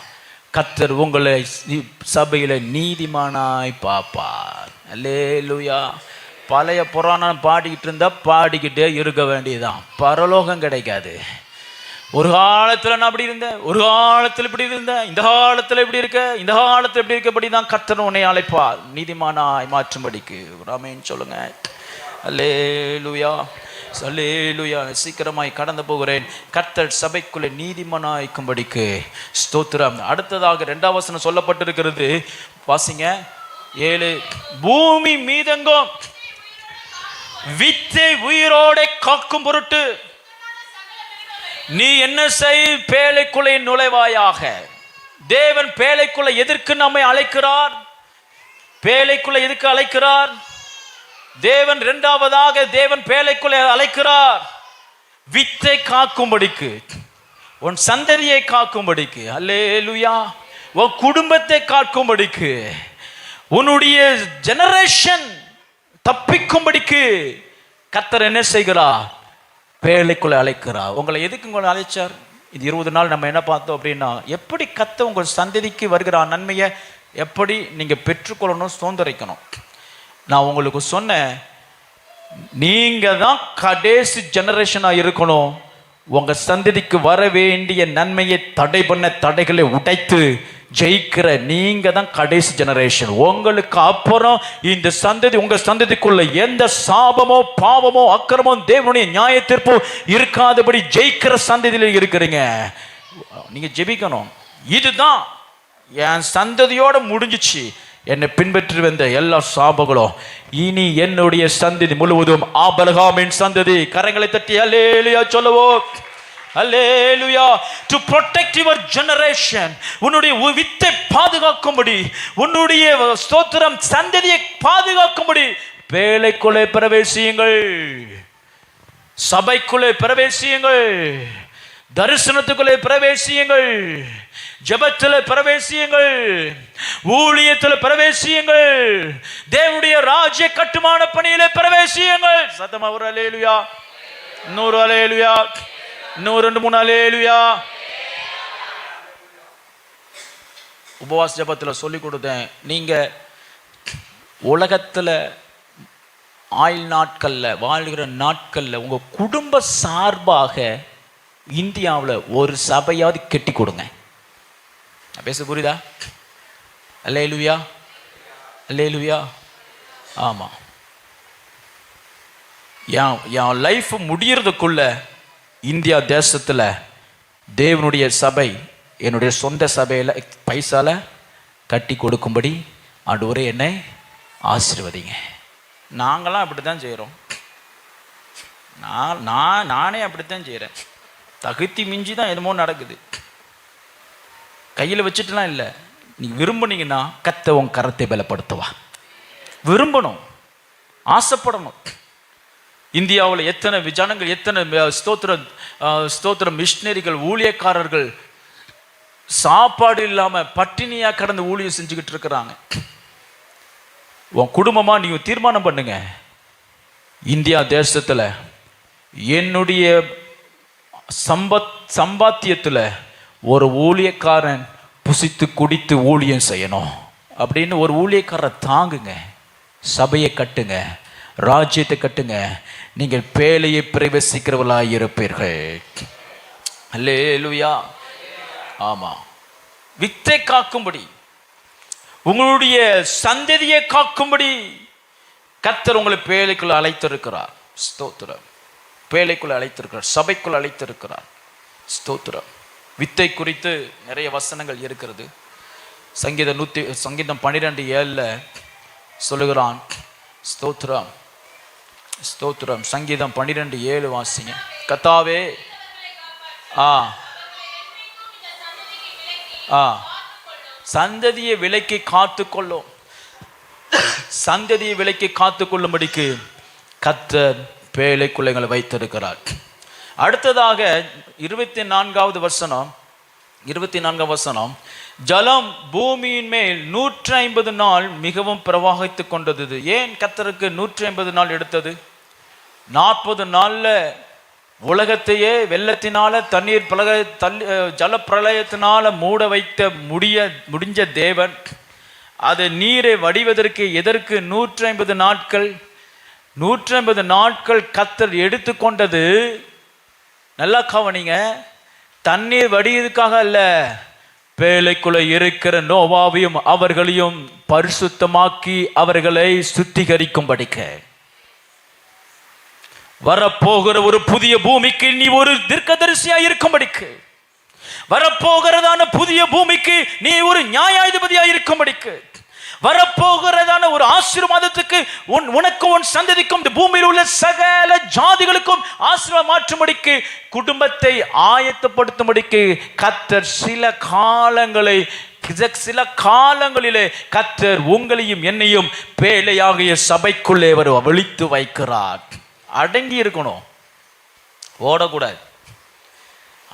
கர்த்தர் உங்களை சபையில நீதிமானாய் பார்ப்பார். அல்லேலூயா. பழைய புராணம் பாடிக்கிட்டு இருந்தா பாடிக்கிட்டே இருக்க வேண்டியதுதான், பரலோகம் கிடைக்காது. ஒரு காலத்துல நான் அப்படி இருந்தேன், ஒரு காலத்துல இப்படி இருந்தேன், இந்த காலத்துல இப்படி இருக்க, இந்த காலத்துல இப்படி இருக்கப்படி தான் கர்த்தர் உன்னை அழைப்பார் நீதிமானாய் மாற்றும்படிக்கு. ஆமென் சொல்லுங்க. அல்லேலூயா, அல்லேலூயா. சீக்கிரமாய் கடந்து போகிறேன். கர்த்தர் சபைக்குள்ளே நீதிமானாய்க்கும்படிக்கு. ஸ்தோத்திரம். அடுத்ததாக 2ஆம் வசனம் சொல்லப்பட்டிருக்கிறது, வாசிங்க 7. பூமி மீதெங்கும் வித்தை உயிரோட காக்கும் பொருட்டு நீ என்ன செய், பேழைக்குள்ளே நுழைவாயாக. தேவன் பேழைக்குள்ள எதற்கு நம்மை அழைக்கிறார்? பேழைக்குள்ள எதற்கு அழைக்கிறார் தேவன்? 2ஆவதாக தேவன் பேழைக்குள்ளே அழைக்கிறார் வித்தை காக்கும்படிக்கு, உன் சந்ததியை காக்கும்படிக்கு. அல்லேலூயா. உன் குடும்பத்தை காக்கும்படிக்கு, உன்னுடைய ஜெனரேஷன் தப்பிக்கும்படிக்கு கர்த்தர் என்ன செய்கிறார்? பேழைக்குள்ள அழைக்கிறார். உங்களை எதுக்கு உங்களை அழைச்சார்? இது 20 நாள் நம்ம என்ன பார்த்தோம் அப்படின்னா, எப்படி கர்த்தர் உங்கள் சந்ததிக்கு வருகிற நன்மையை எப்படி நீங்க பெற்றுக்கொள்ளணும், சுதந்திரிக்கணும். நான் உங்களுக்கு சொன்னேன், நீங்க தான் கடைசி ஜெனரேஷனா இருக்கணும். உங்க சந்ததிக்கு வர வேண்டிய நன்மையை தடை பண்ண தடைகளை உடைத்து ஜெயிக்கிற நீங்க தான் கடைசி ஜெனரேஷன். உங்களுக்கு அப்புறம் இந்த சந்ததி, உங்க சந்ததிக்குள்ள எந்த சாபமோ பாவமோ அக்கிரமோ தேவனுடைய நியாய தீர்ப்போ இருக்காதபடி ஜெயிக்கிற சந்ததியில இருக்கிறீங்க. நீங்க ஜெபிக்கணும். இதுதான் என் சந்ததியோட முடிஞ்சிச்சு, என்னை பின்பற்றி வந்த எல்லா சாபங்களும் இனி என்னுடைய சந்ததி முழுவதும் ஆபிரகாமின் சந்ததி. கரங்களை தட்டி அல்லேலூயா சொல்லுவோம். அல்லேலூயா. to protect your generation, உன்னுடைய வித்தை பாதுகாக்கும்படி, உன்னுடைய ஸ்தோத்திரம் சந்ததியை பாதுகாக்கும்படி பேழைக்குள்ளே பிரவேசியுங்கள், சபைக்குள்ளே பிரவேசியுங்கள், தரிசனத்துக்குள்ளே பிரவேசியுங்கள், ஜெபத்தில் பிரவேசியுங்கள், ஊழியத்தில் பிரவேசியுங்கள், தேவனுடைய ராஜ்ய கட்டுமான பணியிலே பிரவேசியுங்கள். சத்தமா ஒரு அல்லேலூயா, 100 அல்லேலூயா, 100 2 3 அல்லேலூயா. உபவாச ஜெபத்தில் சொல்லி கொடுத்தேன். நீங்க உலகத்தில் ஆயுள் நாட்களில் வாழ்கிற நாட்களில் உங்க குடும்ப சார்பாக இந்தியாவில் ஒரு சபையாவது கெட்டி கொடுங்க. பேச புரியுதா? அல்லேலூயா, அல்லேலூயா. ஆமா, என் லைஃப் முடியறதுக்குள்ள இந்தியா தேசத்துல தேவனுடைய சபை என்னுடைய சொந்த சபையில பைசால கட்டி கொடுக்கும்படி ஆண்டவரே என்னை ஆசீர்வதிங்க. நாங்களாம் அப்படித்தான் செய்கிறோம். நானே அப்படித்தான் செய்கிறேன். தகுதி மிஞ்சி தான் என்னமோ நடக்குது. கையில் வச்சுட்டுலாம் இல்லை. நீங்கள் விரும்புனீங்கன்னா கர்த்தர் உன் கரத்தை பலப்படுத்துவா. விரும்பணும், ஆசைப்படணும். இந்தியாவில் எத்தனை ஜனங்கள், எத்தனை ஸ்தோத்திரம் மிஷினரிகள், ஊழியக்காரர்கள் சாப்பாடு இல்லாமல் பட்டினியாக கடந்து ஊழியம் செஞ்சுக்கிட்டு இருக்கிறாங்க. உன் குடும்பமாக நீங்கள் தீர்மானம் பண்ணுங்க, இந்தியா தேசத்தில் என்னுடைய சம்பாத்தியத்தில் ஒரு ஊழியக்காரன் புசித்து குடித்து ஊழியம் செய்யணும் அப்படின்னு ஒரு ஊழியக்காரரை தாங்குங்க. சபையை கட்டுங்க, ராஜ்யத்தை கட்டுங்க. நீங்கள் பேழையை பிரவேசிக்கிறவர்களாக இருப்பீர்கள். அல்லேலூயா. ஆமா, வித்தை காக்கும்படி, உங்களுடைய சந்ததியை காக்கும்படி கர்த்தர் உங்களை பேழைக்குள்ள அழைத்திருக்கிறார். ஸ்தோத்திரம். பேழைக்குள்ள அழைத்திருக்கிறார், சபைக்குள்ள அழைத்திருக்கிறார். ஸ்தோத்திரம். வித்தை குறித்து நிறைய வசனங்கள் இருக்கிறது. சங்கீதம் 12:7 சொல்லுகிறான். ஸ்தோத்திரம், ஸ்தோத்திரம். சங்கீதம் 12:7 வாசிங்க. கர்த்தாவே சந்ததியை விலைக்கு காத்துக்கொள்ளும், சந்ததியை விலைக்கு காத்துக்கொள்ளும்படிக்கு கர்த்தர் பேழைக்குள்ளைகளை வைத்திருக்கிறார். அடுத்ததாக 24வது வசனம், ஜலம் பூமியின் மேல் 150 நாள் மிகவும் பிரவாகித்து கொண்டது. ஏன் கர்த்தருக்கு 150 நாள் எடுத்தது? 40 நாள்ல உலகத்தையே வெள்ளத்தினால தண்ணீர் ஜல பிரளயத்தினால மூட வைத்த முடிஞ்ச தேவன் அது நீரை வடிவதற்கு எதற்கு 150 நாட்கள்? 150 நாட்கள் கர்த்தர் எடுத்துக்கொண்டது. நல்லா கவனிங்க. தண்ணீர் வடியதுக்காக அல்ல, பேழைக்குள்ள இருக்கிற நோவாவையும் அவர்களையும் பரிசுத்தமாக்கி அவர்களை சுத்திகரிக்கும்படிக்க. வரப்போகிற ஒரு புதிய பூமிக்கு நீ ஒரு தீர்க்கதரிசியா இருக்கும்படிக்கு, வரப்போகிறதான புதிய பூமிக்கு நீ ஒரு நியாயாதிபதியா இருக்கும்படிக்கு, வரப்போகிறதான ஒரு ஆசீர்வாதத்துக்கு உனக்கும் உன் சந்ததிக்கும் இந்த பூமியில் உள்ள சகல ஜாதிகளுக்கும் ஆசீர்வாதம் மாற்றும்படிக்கு, குடும்பத்தை ஆயத்தப்படுத்தும்படிக்கு கர்த்தர் சில காலங்களிலே கர்த்தர் உங்களையும் என்னையும் பேழையாகிய சபைக்குள்ளே விழித்து வைக்கிறார். அடங்கி இருக்கணும், ஓடக்கூடாது.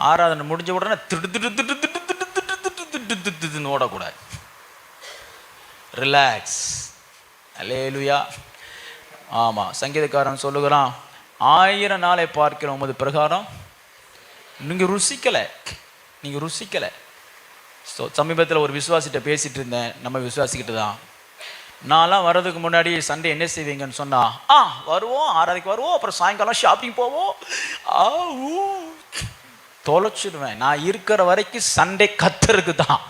ஆராதனை முடிஞ்ச உடனே ஓடக்கூடாது. ரிலாக்ஸ். அல்லேலூயா. ஆமா, சங்கீதக்காரன் சொல்லுகிறான், 1000 நாளை பார்க்கிறோம் உமது பிரகாரம் நீங்க ருசிக்கல. சமீபத்தில் ஒரு விசுவாசிட்ட பேசிட்டு இருந்தேன். நம்ம விசுவாசிக்கிட்டு தான், நான்லாம் வர்றதுக்கு முன்னாடி சண்டே என்ன செய்வீங்கன்னு சொன்னா, வருவோம், ஆராதிக்கு வருவோம், அப்புறம் சாயங்காலம் ஷாப்பிங் போவோம், தொலைச்சிடுவேன். நான் இருக்கிற வரைக்கும் சண்டே கத்தருக்கு தான்.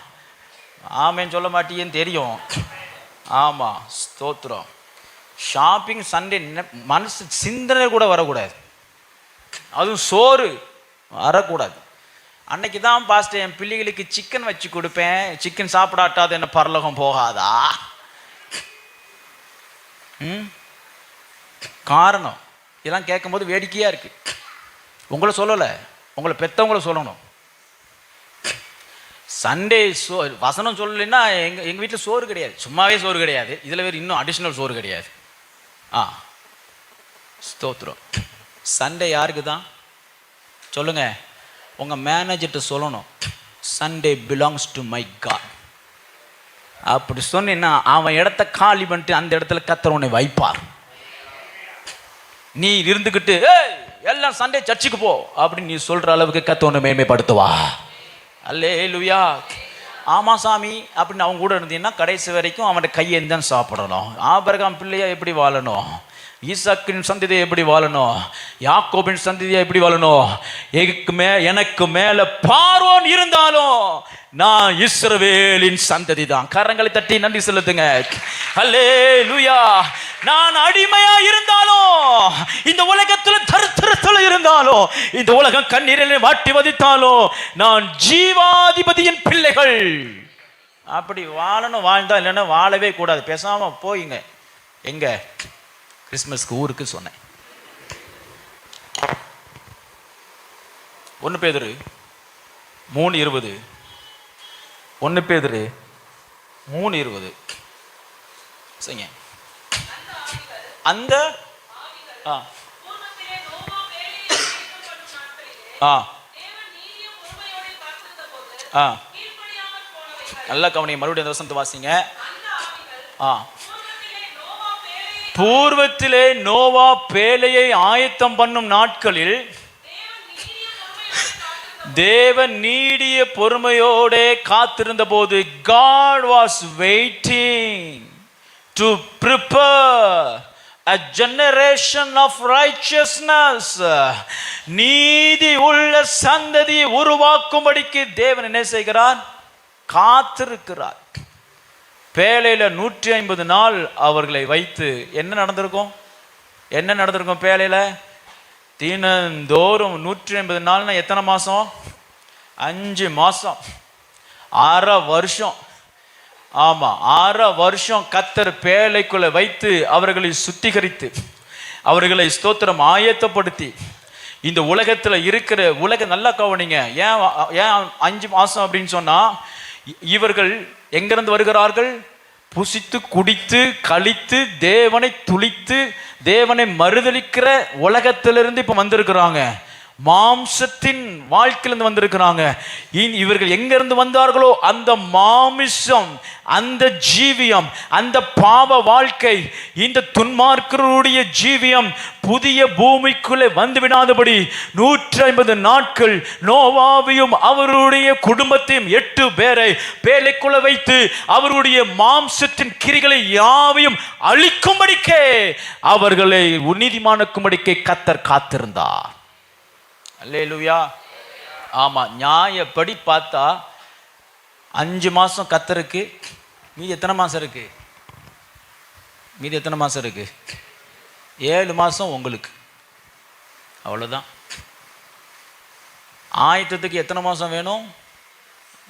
ஆமேன்னு சொல்ல மாட்டேன்னு தெரியும். ஆமா, ஸ்தோத்திரம். ஷாப்பிங் சண்டே மனசு சிந்தனை கூட வரக்கூடாது, அதுவும் சோறு வரக்கூடாது. அன்னைக்கு தான் பாஸ்டர் என் பிள்ளைகளுக்கு சிக்கன் வச்சு கொடுப்பேன், சிக்கன் சாப்பிடாட்டாது என்ன பரலோகம் போகாதா? காரணம் இதெல்லாம் கேட்கும்போது வேடிக்கையா இருக்கு. உங்களை சொல்லலை, உங்களை பெற்றவங்களை சொல்லணும். சண்டே வசனம் சொல்லலைன்னா எங்கள் வீட்டில் சோறு கிடையாது, சும்மாவே சோறு கிடையாது, இதில் வேறு இன்னும் அடிஷ்னல் சோறு கிடையாது. ஸ்தோத்திரம். சண்டே யாருக்கு தான் சொல்லுங்க, உங்கள் மேனேஜர்கிட்ட சொல்லணும், Sunday belongs to my God. அப்படி சொன்னீங்கன்னா அவன் இடத்த காலி பண்ணிட்டு அந்த இடத்துல கர்த்தர் உன்னை வைப்பார். நீ இருந்துக்கிட்டு எல்லாம் சண்டே சர்ச்சுக்கு போ அப்படின்னு நீ சொல்ற அளவுக்கு கர்த்தர் உன்னை மேன்மைப்படுத்துவா. அல்லேலூயா. ஆமா சாமி அப்படின்னு அவங்க கூட இருந்தீங்கன்னா கடைசி வரைக்கும் அவன் கையேந்தி தான் சாப்பிடணும். ஆபிரகாம் பிள்ளையா எப்படி வாழணும், ஈசாக்கின் சந்ததியை எப்படி வாழணும், யாக்கோபின் சந்ததியை எப்படி வாழணும், எனக்கு மேல பார்வோன் இருந்தாலும் நான் இஸ்ரவேலின் சந்ததி தான். கரங்களை தட்டி நன்றி செலுத்துங்க. அல்லேலூயா. நான் அடிமையா இருந்தாலும், இந்த உலகத்துல தரித்திரத்துல இருந்தாலும், இந்த உலகம் கண்ணீரிலே வாட்டி வதித்தாலும், நான் ஜீவாதிபதியின் பிள்ளைகள். அப்படி வாழணும். வாழ்ந்தா இல்லைன்னா வாழவே கூடாது. பேசாம போயிங்க. எங்க கிறிஸ்மஸ்க்கு ஊருக்கு சொன்னேன். 1 பேதுரு 3:20. 1 பேதுரு 3:20. சரிங்க. அந்த நல்ல கவனிங்க. மறுபடியும் அந்த வசனத்தை வாசிங்க. பூர்வத்திலே நோவா பேழையை ஆயத்தம் பண்ணும் நாட்களில் தேவன் நீடிய பொறுமையோட காத்திருந்த போது, God was waiting to prepare a generation of righteousness. நீதி உள்ள சந்ததியை உருவாக்கும்படிக்கு தேவன் என்ன செய்கிறார்? காத்திருக்கிறார். பேழையில 150 நாள் அவர்களை வைத்து என்ன நடந்திருக்கும் பேழையில? தினந்தோறும் 150 நாள்னா எத்தனை மாசம்? 5 மாசம், 1/2 வருஷம். ஆமா, 1/2 வருஷம் கர்த்தர் பேழைக்குள்ள வைத்து அவர்களை சுத்திகரித்து அவர்களை ஸ்தோத்திரம் ஆயத்தப்படுத்தி இந்த உலகத்துல இருக்கிற நல்லா கவனிங்க. ஏன் 5 மாசம் அப்படின்னு சொன்னா, இவர்கள் எங்கிருந்து வருகிறார்கள்? புசித்து குடித்து கழித்து தேவனை துளித்து தேவனை மறுதலிக்கிற உலகத்திலிருந்து இப்ப வந்திருக்கிறாங்க. மாம்சத்தின் வாழ்க்கையிலிருந்து வந்திருக்கிறாங்க. இவர்கள் எங்கிருந்து வந்தார்களோ அந்த மாமிசம், அந்த ஜீவியம், அந்த பாவ வாழ்க்கை, இந்த துன்மார்க்கருடைய ஜீவியம் புதிய பூமிக்குள்ளே வந்துவிடாதபடி 150 நாட்கள் நோவாவையும் அவருடைய குடும்பத்தையும் 8 பேரை பேழைக்குள்ள வைத்து அவருடைய மாம்சத்தின் கிரிகளை யாவையும் அழிக்கும்படிக்கே, அவர்களை நீதிமானாக்கும்படிக்கே கர்த்தர் காத்திருந்தார். அல்லேலூயா. ஆமா, நியாயப்படி பார்த்தா 5 மாசம் கத்தருக்கு, மீதி எத்தனை மாசம் இருக்கு? மீதி எத்தனை மாசம் இருக்கு? 7 மாசம் உங்களுக்கு. அவ்வளவுதான். ஆயத்தத்துக்கு எத்தனை மாசம் வேணும்?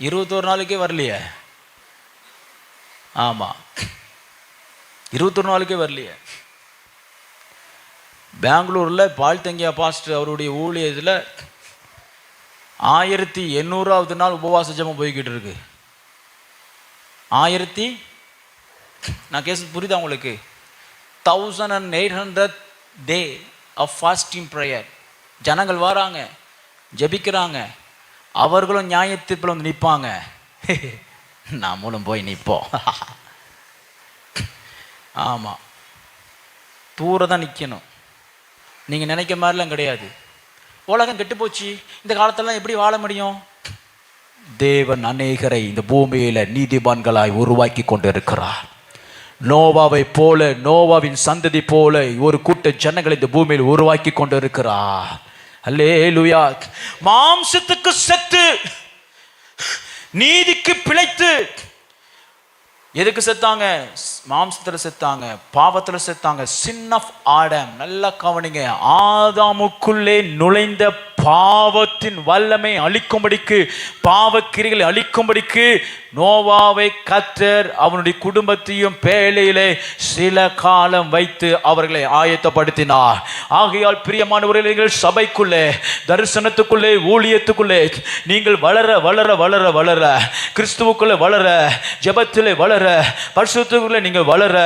21 நாளுக்கே வரலையே. ஆமா, 21 நாளுக்கே வரலையே. பெங்களூர்ல பால்தங்கியா பாஸ்டர் அவருடைய ஊழியத்தில் 1800வது நாள் உபவாச ஜெபம் போய்கிட்டு இருக்கு. நான் கேசது புரியுதா உங்களுக்கு? 1800 டே ஆஃப் ஃபாஸ்டிங் ப்ரேயர். ஜனங்கள் வராங்க, ஜெபிக்கிறாங்க, அவர்களும் நியாயத்தீர்ப்பில் வந்து நிற்பாங்க, நம்மளும் போய் நிற்போம். ஆமாம், தூர தான் நிற்கணும். நீங்கள் நினைக்க மாதிரிலாம் கிடையாது. உலகம் கெட்டு போச்சு, இந்த காலத்தெல்லாம் எப்படி வாழ முடியும்? தேவன் அநேகரை இந்த பூமியில நீதிமான்களாய் உருவாக்கி கொண்டு இருக்கிறார். நோவாவை போல, நோவாவின் சந்ததி போல ஒரு கூட்ட ஜனங்களை இந்த பூமியில் உருவாக்கி கொண்டு இருக்கிறார். அல்லேலூயா. மாம்சத்துக்கு செத்து, நீதிக்கு பிழைத்து. எதுக்கு செத்தாங்க? மாம்சத்தில் செத்தாங்க, பாவத்தில் செத்தாங்க. சின் ஆஃப் ஆடம். நல்லா கவனிங்க. ஆதாமுக்குள்ளே நுழைந்த பாவத்தின் வல்லமை அழிக்கும்படிக்கு, பாவக்கிரிகளை அழிக்கும்படிக்கு நோவாவை கர்த்தர் அவனுடைய குடும்பத்தையும் பேழையிலே சில காலம் வைத்து அவர்களை ஆயத்தப்படுத்தினார். ஆகையால் பிரியமானவர்கள், சபைக்குள்ளே, தரிசனத்துக்குள்ளே, ஊழியத்துக்குள்ளே நீங்கள் வளர வளர வளர வளர, கிறிஸ்துவுக்குள்ளே வளர, ஜெபத்திலே வளர, பரிசுத்தத்துக்குள்ளே நீங்கள் வளர,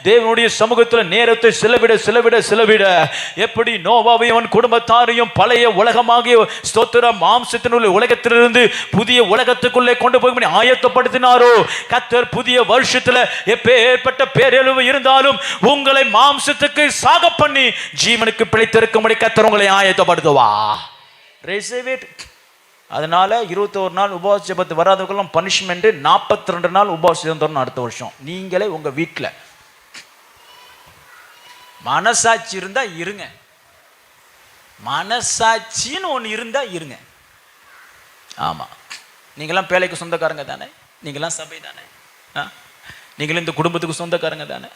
தேவனுடைய சமூகத்தில் நேரத்தை செலவிட செலவிட செலவிட, எப்படி நோவாவையும் அவன் குடும்பத்தாரையும் பழைய உலகமாகிய ஸ்தோத்திரம் மாம்சத்தினுள்ள உலகத்திலிருந்து புதிய உலகத்துக்குள்ளே கொண்டு போய் ஆயத்தப்படுத்தினாரோ, கர்த்தர் புதிய வருஷத்துல எப்பேற்பட்ட பேரழிவு இருந்தாலும் உங்களை மாம்சத்துக்கு சாக பண்ணி ஜீவனுக்கு பிழைத்திருக்கும்படி கர்த்தர் உங்களை ஆயத்தப்படுத்துவா. அதனால 21 நாள் உபவாச ஜெபத்து வராதவர்களும் பனிஷ்மெண்ட். 42 நாள் உபவாசம் அடுத்த வருஷம். நீங்களே உங்க வீட்டில் மனசாட்சி இருந்தா இருங்க. மனசாட்சின்னு ஒன்று இருந்தா இருங்க. ஆமா, நீங்களாம் பேழைக்கு சொந்தக்காரங்க தானே? நீங்களாம் சபை தானே? நீங்களும் இந்த குடும்பத்துக்கு சொந்தக்காரங்க தானே?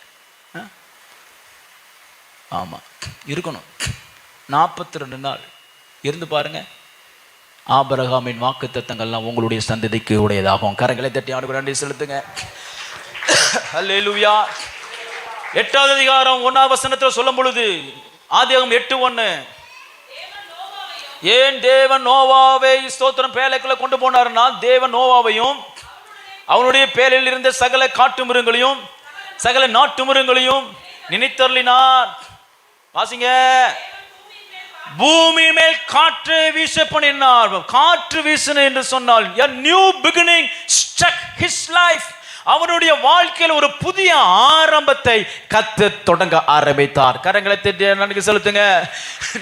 ஆமா, இருக்கணும். 42 நாள் இருந்து பாருங்க. ஆபிரகாமின் வாக்குத்தத்தங்கள்லாம் உங்களுடைய சந்ததிக்கு உடையதாகும். கரங்களை தட்டி ஆண்டுக்கு நன்றி செலுத்துங்க. அல்லேலூயா. 8வது அதிகாரம் 1வது வசனத்தில் சொல்லும் பொழுது, ஆதியாகமம் 8:1, ஏன் தேவன் நோவாவை ஸ்தோத்திரம் பேழைக்குள்ள கொண்டு போனார்னா, தேவன் நோவாவையும் அவனுடைய பேழையில் இருந்த சகல காட்டு மிருகங்களையும் சகல நாட்டு மிருகங்களையும் நினைத்தருளினார். வாசிங்க. பூமி மேல் காற்று வீச பண்ணினார். காற்று வீசின என்று சொன்னால் a new beginning struck his life. அவனுடைய வாழ்க்கையில் ஒரு புதிய ஆரம்பத்தை கர்த்தர் தொடங்க ஆரம்பித்தார். கரங்களை தட்டி நன்றி செலுத்துங்க.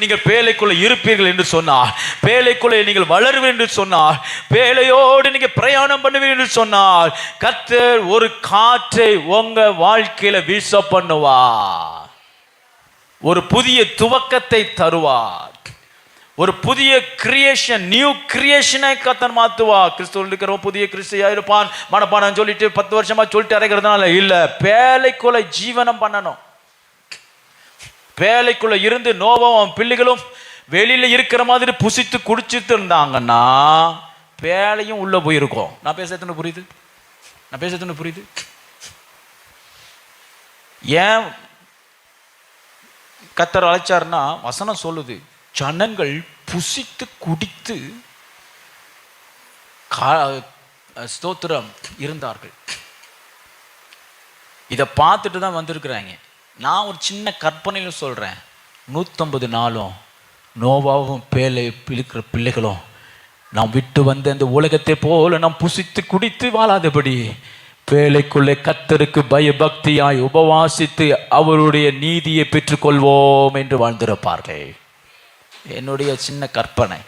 நீங்கள் பேழைக்குள்ள இருப்பீர்கள் என்று சொன்னார், பேழைக்குள்ளே நீங்கள் வளருவீர்கள் என்று சொன்னார், பேழையோடு நீங்க பிரயாணம் பண்ணுவீர்கள் என்று சொன்னார், கர்த்தர் ஒரு காற்றை உங்க வாழ்க்கையில வீச பண்ணுவார். ஒரு புதிய துவக்கத்தை தருவார். ஒரு புதிய கிரியேஷன், நியூ கிரியேஷனை கர்த்தர் மாத்துவா. கிறிஸ்துவில் இருக்கிற புதிய கிறிஸ்துவா இருப்பான் மனப்பாடம் சொல்லிட்டு 10 வருஷமா சொல்லிட்டு அறைகிறதுனால இல்ல. பேழைக்குள்ள ஜீவனம் பண்ணணும். பேழைக்குள்ள இருந்து நோவாவும் பிள்ளைகளும் வெளியில இருக்கிற மாதிரி புசித்து குடிச்சிட்டு இருந்தாங்கன்னா பேழையும் உள்ள போயிருக்கும். நான் பேசுறது புரியுது? நான் பேசுறது புரியுது? ஏன் கர்த்தர் அழைச்சார்னா, வசனம் சொல்லுது, ஜனங்கள் புசித்து குடித்து ஸ்தோத்திரம் இருந்தார்கள். இதை பார்த்துட்டு தான் வந்திருக்கிறாங்க. நான் ஒரு சின்ன கற்பனையில் சொல்றேன். 150 நாளும் நோவாவும் பேழை இருக்கிற பிள்ளைகளும் நாம் விட்டு வந்த அந்த உலகத்தை போல நாம் புசித்து குடித்து வாழாதபடி பேழைக்குள்ளே கர்த்தருக்கு பயபக்தியாய் உபவாசித்து அவருடைய நீதியை பெற்றுக்கொள்வோம் என்று வாழ்ந்திருப்பார்கள். என்னுடைய சின்ன கற்பனை.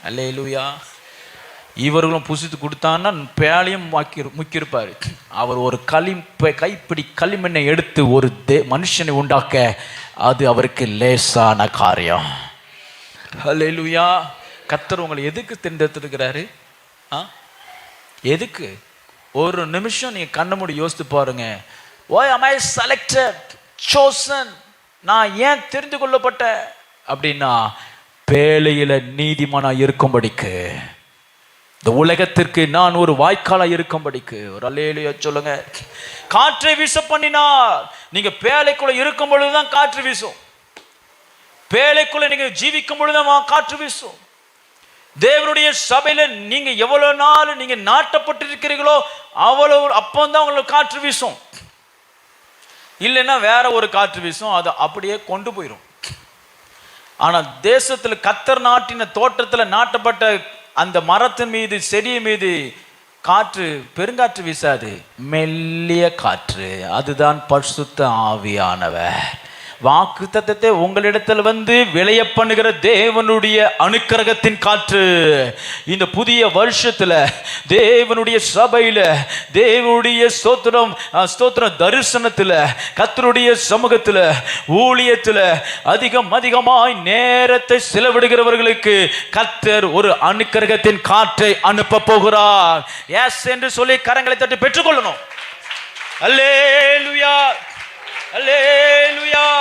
அல்லேலூயா. இவர்களும் புசித்து கொடுத்தான்னா பேழையும் முக்கியிருப்பார். அவர் ஒரு கைப்பிடி களிமண்ணை எடுத்து ஒரு மனுஷனை உண்டாக்க அது அவருக்கு லேசான காரியம். அல்லேலூயா. கர்த்தர் உங்களை எதுக்கு தேர்ந்தெடுத்திருக்கிறாரு? எதுக்கு? ஒரு நிமிஷம் நீங்க கண்ண மூடி யோசித்து பாருங்க. Why am I selected, chosen? நான் ஏன் தெரிந்து கொள்ளப்பட்ட அப்படின்னா, பேழையில நீதிமானா இருக்கும்படிக்கு, இந்த உலகத்திற்கு நான் ஒரு வாய்க்காலா இருக்கும்படிக்கு. ஒரு அல்லேலூயா சொல்லுங்க. காற்றை வீச பண்ணினார். நீங்க பேழைக்குள்ள இருக்கும் பொழுதுதான் காற்று வீசும். பேழைக்குள்ள நீங்க ஜீவிக்கும் பொழுதுதான் காற்று வீசும். தேவனுடைய சபையில நீங்க எவ்வளவு நாள் நீங்க நாட்டப்பட்டிருக்கிறீர்களோ அவ்வளவு அப்பந்தான் உங்களுக்கு காற்று வீசும். இல்லைன்னா வேற ஒரு காற்று வீசும், அதை அப்படியே கொண்டு போயிடும். ஆனா தேசத்துல கர்த்தர் நாட்டின தோட்டத்துல நாட்டப்பட்ட அந்த மரத்தின் மீது, செடி மீது காற்று பெருங்காற்று வீசாது, மெல்லிய காற்று. அதுதான் பரிசுத்த ஆவியானவர். வாக்கு தத்தத்தை உங்களிடத்தில் வந்து விளைய பண்ணுகிற தேவனுடைய அனுக்கிரகத்தின் காற்று. இந்த புதிய வருஷத்துல தேவனுடைய சபையில, தேவனுடைய ஸ்தோத்திரம் தரிசனத்துல, கர்த்தருடைய சமூகத்துல, ஊழியத்துல அதிகமாய் நேரத்தை செலவிடுகிறவர்களுக்கு கர்த்தர் ஒரு அனுக்கிரகத்தின் காற்றை அனுப்ப போகிறார். எஸ் என்று சொல்லி கரங்களை தட்டி பெற்றுக்கொள்ளணும். அல்லேலூயா, Hallelujah,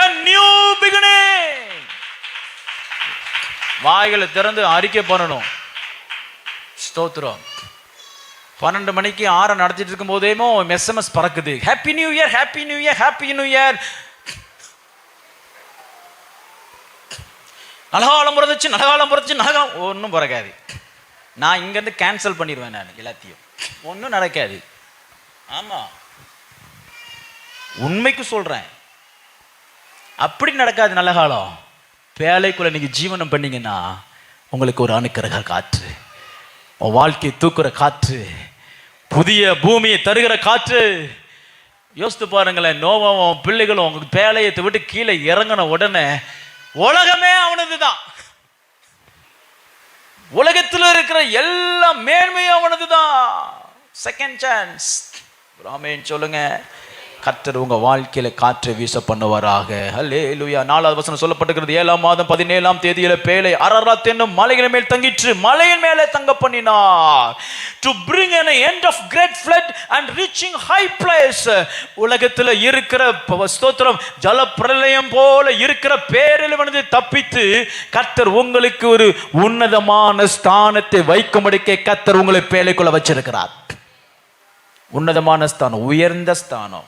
a new beginning. வாய்களை திறந்து அறிக்கை பண்ணணும். ஸ்தோத்திரம். 12 மணிக்கு 6 நடத்திட்டு இருக்கும் போதேமோ SMS பறக்குது. Happy new year, happy new year, happy new year. நலகாலம் பிறந்துச்சு. ஒன்றும் பறக்காது. நான் இங்கேருந்து கேன்சல் பண்ணிடுவேன். நான் எல்லாத்தையும் ஒன்றும் நடக்காது. ஆமா, உண்மைக்கு சொல்றேன், அப்படி நடக்காது. நல்ல காலம் பேழைக்குள்ள நீங்க ஜீவனம் பண்ணீங்கன்னா உங்களுக்கு ஒரு அனுக்கிரக காற்று, உன் வாழ்க்கையை தூக்குற காற்று, புதிய பூமியை தருகிற காற்று. யோசித்து பாருங்களேன், நோவாவும் பிள்ளைகளும் உங்க பேழையத்தை விட்டு கீழே இறங்கின உடனே உலகமே அவனதுதான். உலகத்தில் இருக்கிற எல்லா மேன்மையும் அவனதுதான். Second chance. ஆமென் சொல்லுங்க. கர்த்தர் உங்க வாழ்க்கையில காற்றை வீச பண்ணுவாராக. அல்லேலூயா. 4வது வசனம் சொல்லப்பட்டிருக்கிறது, 7ஆம் மாதம் 17ஆம் தேதியில பேழை அரராத் என்னும் மலையின் மேல் தங்கிற்று. மலையின் மேலே தங்க பண்ணினார். to bring an end of great flood and reaching high place. உலகத்துல இருக்கிற ஸ்தோத்திரம் ஜல பிரளயம் போல இருக்கிற பேரிலிருந்து தப்பித்து கர்த்தர் உங்களுக்கு ஒரு உன்னதமான ஸ்தானத்தை வைக்கும்படிக்கு கர்த்தர் உங்களை பேழைக்குள்ள வச்சிருக்கிறார். உன்னதமான ஸ்தானம், உயர்ந்த ஸ்தானம்.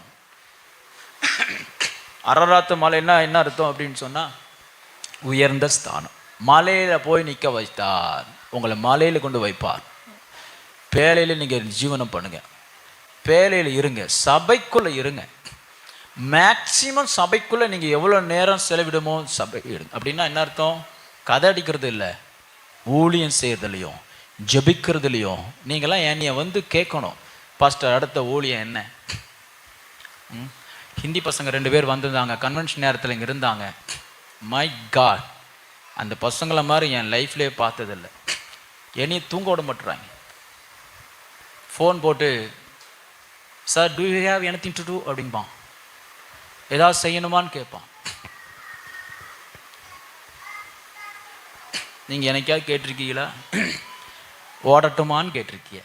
அரராத்து மலைன்னா என்ன அர்த்தம் அப்படின்னு சொன்னா, உயர்ந்த ஸ்தானம். மலையில போய் நிற்க வைத்தார், உங்களை மலையில கொண்டு வைப்பார். பேழையில நீங்க ஜீவனம் பண்ணுங்க, பேழையில இருங்க, சபைக்குள்ள இருங்க. மேக்சிமம் சபைக்குள்ள நீங்க எவ்வளவு நேரம் செலவிடுமோ சபை இருங்க. அப்படின்னா என்ன அர்த்தம்? கதை அடிக்கிறது இல்லை, ஊழியம் செய்யறதுலையும் ஜெபிக்கிறதுலையும் நீங்களாம் என்னைய வந்து கேட்கணும், பாஸ்டர் அடுத்த ஊழியம் என்ன? ஹிந்தி பசங்க 2 பேர் வந்திருந்தாங்க, கன்வென்ஷன் நேரத்தில் இங்கே இருந்தாங்க. மை காட், அந்த பசங்களை மாதிரி என் லைஃப்லேயே பார்த்ததில்லை. என்னையை தூங்க விட மாட்டுறாங்க. ஃபோன் போட்டு, sir do you have anything to do அப்படின்பான். ஏதாவது செய்யணுமான்னு கேட்பான். நீங்கள் எனக்காவது கேட்டிருக்கீங்களா? ஓடட்டுமான்னு கேட்டிருக்கீங்க.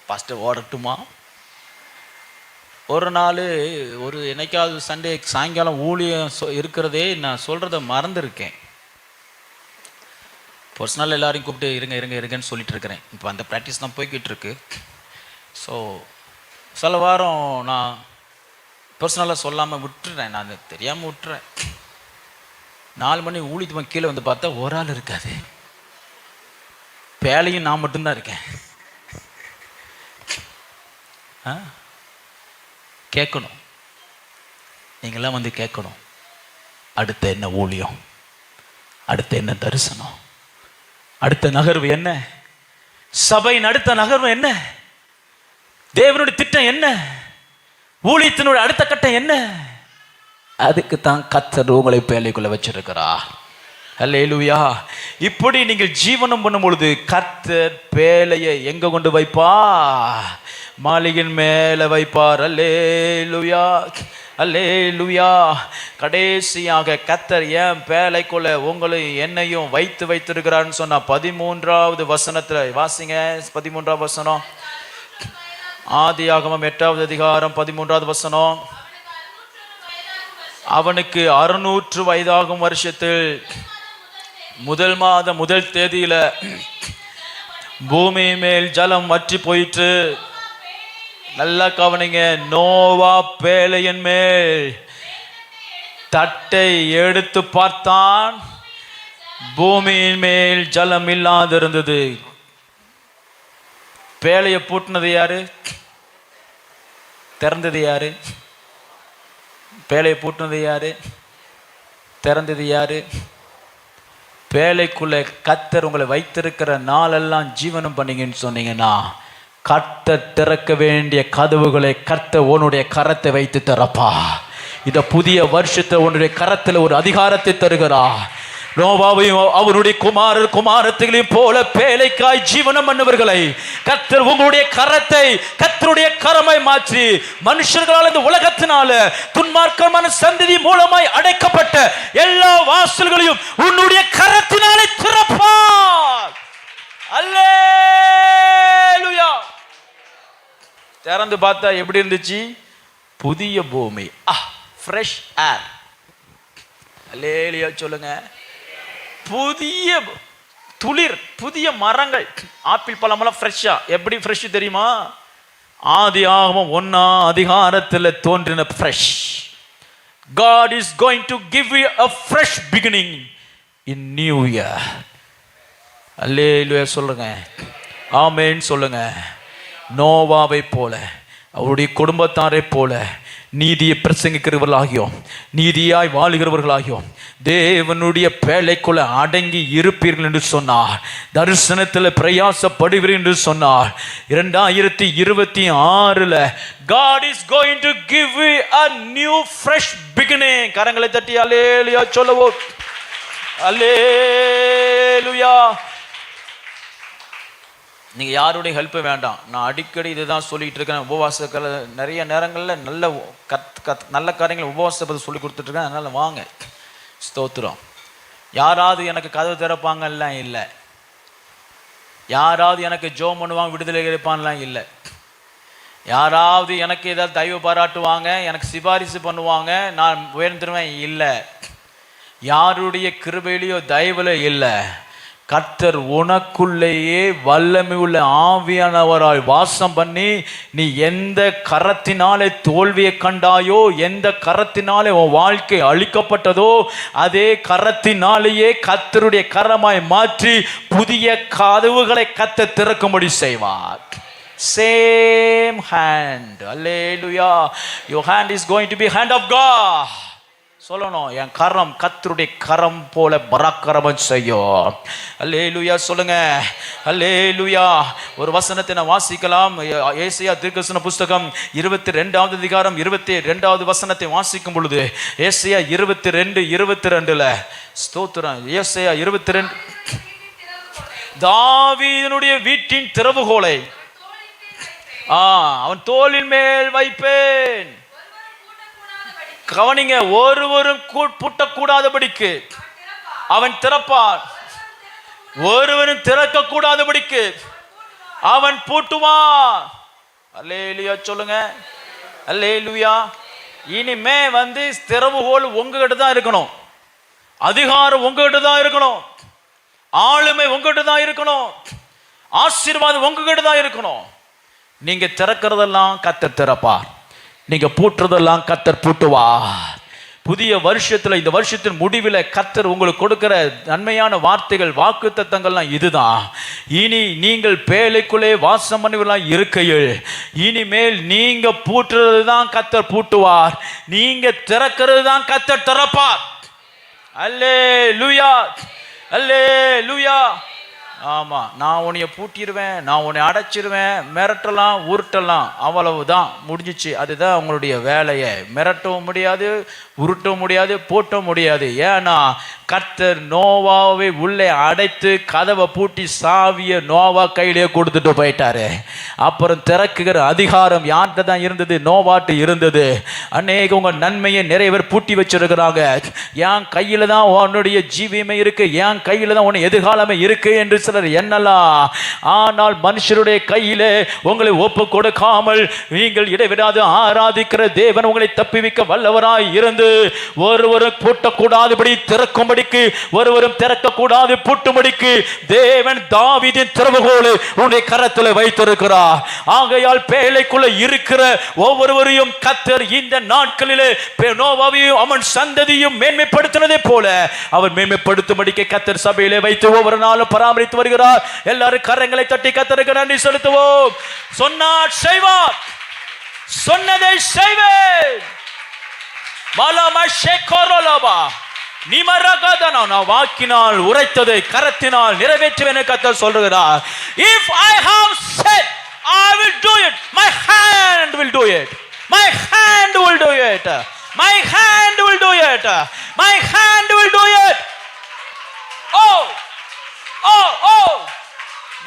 ஃபஸ்ட்டு ஓடட்டுமா? ஒரு நாள் ஒரு என்னைக்காவது சண்டே சாயங்காலம் ஊழியம் இருக்கிறதே நான் சொல்கிறத மறந்துருக்கேன். பர்சனல் எல்லாரையும் கூப்பிட்டு இருங்கன்னு சொல்லிட்டு இருக்கிறேன். இப்போ அந்த ப்ராக்டிஸ் தான் போய்கிட்டு இருக்கு. ஸோ சில வாரம் நான் பர்சனலாக சொல்லாமல் விட்டுறேன், நான் தெரியாமல் விட்டுறேன். 4 மணி ஊழியத்து கீழே வந்து பார்த்தா ஒரு ஆள் இருக்காது, பேழையும் நான் மட்டும்தான் இருக்கேன். கேட்கணும், நீங்களாம் வந்து கேட்கணும், அடுத்த என்ன ஊழியம், அடுத்த என்ன தரிசனம், அடுத்த நகர்வு என்ன, சபையின் அடுத்த நகர்வு என்ன, தேவனுடைய திட்டம் என்ன, ஊழியத்தினுடைய அடுத்த கட்டம் என்ன? அதுக்கு தான் கர்த்தர் உங்களை பேழைக்குள்ள வச்சிருக்கிறார். அல்லேலூயா. இப்படி நீங்கள் ஜீவனம் பண்ணும் பொழுது கர்த்தர் பேழையை எங்க கொண்டு வைப்பா? மாளிகையின் மேல வைப்பார். அல்லேலூயா. அல்லேலூயா. கடைசியாக கர்த்தர் ஏன் பேழைக்குள்ள உங்களையும் என்னையும் வைத்திருக்கிறான்னு சொன்னா 13வது வசனத்துல வாசிங்க. 13வது வசனம், ஆதியாகமம் 8வது அதிகாரம் 13வது வசனம். அவனுக்கு 600 வயதாகும் வருஷத்தில் முதல் மாதம் முதல் தேதியில பூமி மேல் ஜலம் வற்றி போயிற்று. நல்லா கவனிங்க. நோவா பேழையின் மேல் தட்டை எடுத்து பார்த்தான், பூமியின் மேல் ஜலம் இல்லாதிருந்தது. பேழையை பூட்டினது யாரு? திறந்தது யாரு? பேழையை பூட்டினது யாரு? திறந்தது யாரு? பேழைக்குள்ள கர்த்தர் உங்களை வைத்திருக்கிற நாளெல்லாம் ஜீவனம் பண்ணீங்கன்னு சொன்னீங்கன்னா, கர்த்தர் திறக்க வேண்டிய கதவுகளை கர்த்தர் உன்னுடைய கரத்தை வைத்து திறப்பா. இந்த புதிய வருஷத்தை உன்னுடைய கரத்தில் ஒரு அதிகாரத்தை தருகிறா. நோவாவையும் அவருடைய குமாரத்தையும் போல பேழைக்காய் ஜீவனம் பண்ணவர்களை கர்த்தர் உங்களுடைய கரத்தை கர்த்தருடைய கரமாய் மாற்றி மனுஷர்களால் இந்த உலகத்தினால துன்மார்க்கமான சந்ததி மூலமாய் அடைக்கப்பட்ட எல்லா வாசல்களையும் உன்னுடைய கரத்தினாலே திறப்பார். அல்லேலூயா. திறந்து பார்த்தா எப்படி இருந்துச்சு? புதிய பூமி, ஃப்ரெஷ் ஏர். அல்லேலூயா சொல்லுங்க. புதிய துளிர், புதிய மரங்கள். ஆப்பிள் பழமெல்லாம் ஃப்ரெஷ்ஷா. எப்படி ஃப்ரெஷ் தெரியுமா? ஆதியாகமம் 1ஆம் அதிகாரத்தில் தோன்றின fresh. God is going to give you a fresh beginning in new year. அல்லேலூயா சொல்லுங்க. ஆமென் சொல்லுங்க. நோவாவை போல அவருடைய குடும்பத்தாரை போல நீதியை பிரசங்கிக்கிறவர்களாகியும் நீதியாய் வாழுகிறவர்களாகியும் தேவனுடைய பேழைக்குள்ள அடங்கி இருப்பீர்கள் என்று சொன்னார். தரிசனத்தில் பிரயாசப்படுவீர்கள் என்று சொன்னார். 2026 God is going to give you a new fresh beginning. கரங்களை தட்டி அல்லேலூயா சொல்லுவோம். அல்லேலூயா. நீங்கள் யாருடைய ஹெல்ப்பு வேண்டாம். நான் அடிக்கடி இதுதான் சொல்லிகிட்டு இருக்கேன். உபவாசத்தில் நிறைய நேரங்களில் நல்ல காரியங்கள் உபவாசத்தை பற்றி சொல்லி கொடுத்துட்ருக்கேன். அதனால் வாங்க. ஸ்தோத்திரம். யாராவது எனக்கு கதவு திறப்பாங்கலாம் இல்லை. யாராவது எனக்கு ஜோம் பண்ணுவாங்க, விடுதலை கிடைப்பான்லாம் இல்லை. யாராவது எனக்கு ஏதாவது தயவு பாராட்டுவாங்க, எனக்கு சிபாரிசு பண்ணுவாங்க, நான் உயர்ந்துருவேன் இல்லை. யாருடைய கிருபையிலையோ தயவுல இல்லை. கர்த்தர் உனக்குள்ளேயே வல்லமை உள்ள ஆவியானவராய் வாசம் பண்ணி, நீ எந்த கரத்தினாலே தோல்வியை கண்டாயோ, எந்த கரத்தினாலே உன் வாழ்க்கை அழிக்கப்பட்டதோ, அதே கரத்தினாலேயே கர்த்தருடைய கரமாய் மாற்றி புதிய கதவுகளை கர்த்தர் திறக்கும்படி செய்வார். Same hand. Hallelujah. Your hand is going to be hand of God. சொல்லணும், என் கரம் கர்த்தருடைய கரம் போல பராக்கிரமம் செய்யும். அல்லேலூயா சொல்லுங்க. அல்லேலூயா. ஒரு வசனத்தை நான் வாசிக்கலாம். ஏசாயா தீர்க்கதரிசன புஸ்தகம் 22வது அதிகாரம் 22வது வசனத்தை வாசிக்கும் பொழுது, ஏசாயா 22:22 ஸ்தோத்திரம். ஏசாயா 22, தாவீதுடைய வீட்டின் திறவுகோலை அவன் தோளின் மேல் வைப்பேன். கவனிங்க, ஒருவரும் பூட்டக்கூடாதபடிக்கு அவன் திறப்பான், ஒருவரும் திறக்க கூடாதபடிக்கு அவன் பூட்டுவான். அல்லேலூயா சொல்லுங்க. அல்லேலூயா. இனிமே திறவுகோல் உங்ககிட்ட தான் இருக்கணும். அதிகாரம் உங்ககிட்ட தான் இருக்கணும். ஆளுமை உங்ககிட்ட தான் இருக்கணும். ஆசீர்வாதம் உங்ககிட்ட தான் இருக்கணும். நீங்க திறக்கிறதெல்லாம் கர்த்தர் திறப்பார், நீங்க பூட்டுறதெல்லாம் கர்த்தர் பூட்டுவார். புதிய வருஷத்துல, இந்த வருஷத்தின் முடிவில் கர்த்தர் உங்களுக்கு கொடுக்கிற நன்மையான வார்த்தைகள், வாக்குத்தத்தங்கள்லாம் இதுதான். இனி நீங்கள் பேழைக்குள்ளே வாசம் பண்ணுவதெல்லாம் இருக்கையில், இனிமேல் நீங்க பூட்டுறது தான் கர்த்தர் பூட்டுவார், நீங்க திறக்கிறது தான் கர்த்தர் திறப்பார். அல்லேலூயா. அல்லேலூயா. ஆமா, நான் உன்னைய பூட்டிடுவேன், நான் உன்னை அடைச்சிடுவேன், மிரட்டலாம், உருட்டலாம், அவ்வளவுதான், முடிஞ்சிச்சு. அதுதான் உங்களுடைய வேலையை. மிரட்டவும் முடியாது, உருட்டவும் முடியாது, போட்டவும் முடியாது. ஏன்னா கர்த்தர் நோவாவை உள்ளே அடைத்து கதவை பூட்டி சாவிய நோவா கையிலே கொடுத்துட்டு போயிட்டாரு. அப்புறம் திறக்குகிற அதிகாரம் யார்கிட்ட தான் இருந்தது? நோவாட்டு இருந்தது. அநேக உங்க நன்மையை நிறைய பேர் பூட்டி வச்சிருக்கிறாங்க. என் கையில தான் உன்னுடைய ஜீவியமே இருக்கு, என் கையில தான் உன் எதிர்காலமே இருக்கு என்று சிலர் எண்ணலாம். ஆனால் மனுஷருடைய கையிலே உங்களை ஒப்பு கொடுக்காமல் நீங்கள் இடைவிடாது ஆராதிக்கிற தேவன் உங்களை தப்பிவிக்க வல்லவராய் இருந்து ஒருவரும் பூட்டக்கூடாதபடி திறக்கும்படிக்கு, ஒருவரும் திறக்கக்கூடாது பூட்டும்படிக்கு தேவன் தாவீதின் திறவுகோலை உன்னுடைய கரத்தில் வைத்திருக்கிறார். ஆகையால் பேழைக்குள்ள இருக்கிற ஒவ்வொருவரையும் கர்த்தர் இந்த நாட்களிலே நோவாவையும் அவன் சந்ததியும் மேன்மைப்படுத்தினதே போல அவர் மேன்மைப்படுத்தும்படிக்கு கர்த்தர் சபையிலே வைத்து ஒவ்வொரு நாளும் பராமரித்து வருகிறார். எல்லாரும் கரங்களை தட்டி கர்த்தருக்கு நன்றி செலுத்துவோம். சொன்னார் செய்வார், சொன்னதை செய்வேன். நான் வாக்கினால் உரைத்ததை கரத்தினால் நிறைவேற்றுவேன் கர்த்தர் சொல்கிறார். If I have said, I will do it. My hand will do it. My hand will do it. My hand will do it. My hand will do it. Oh, oh, oh.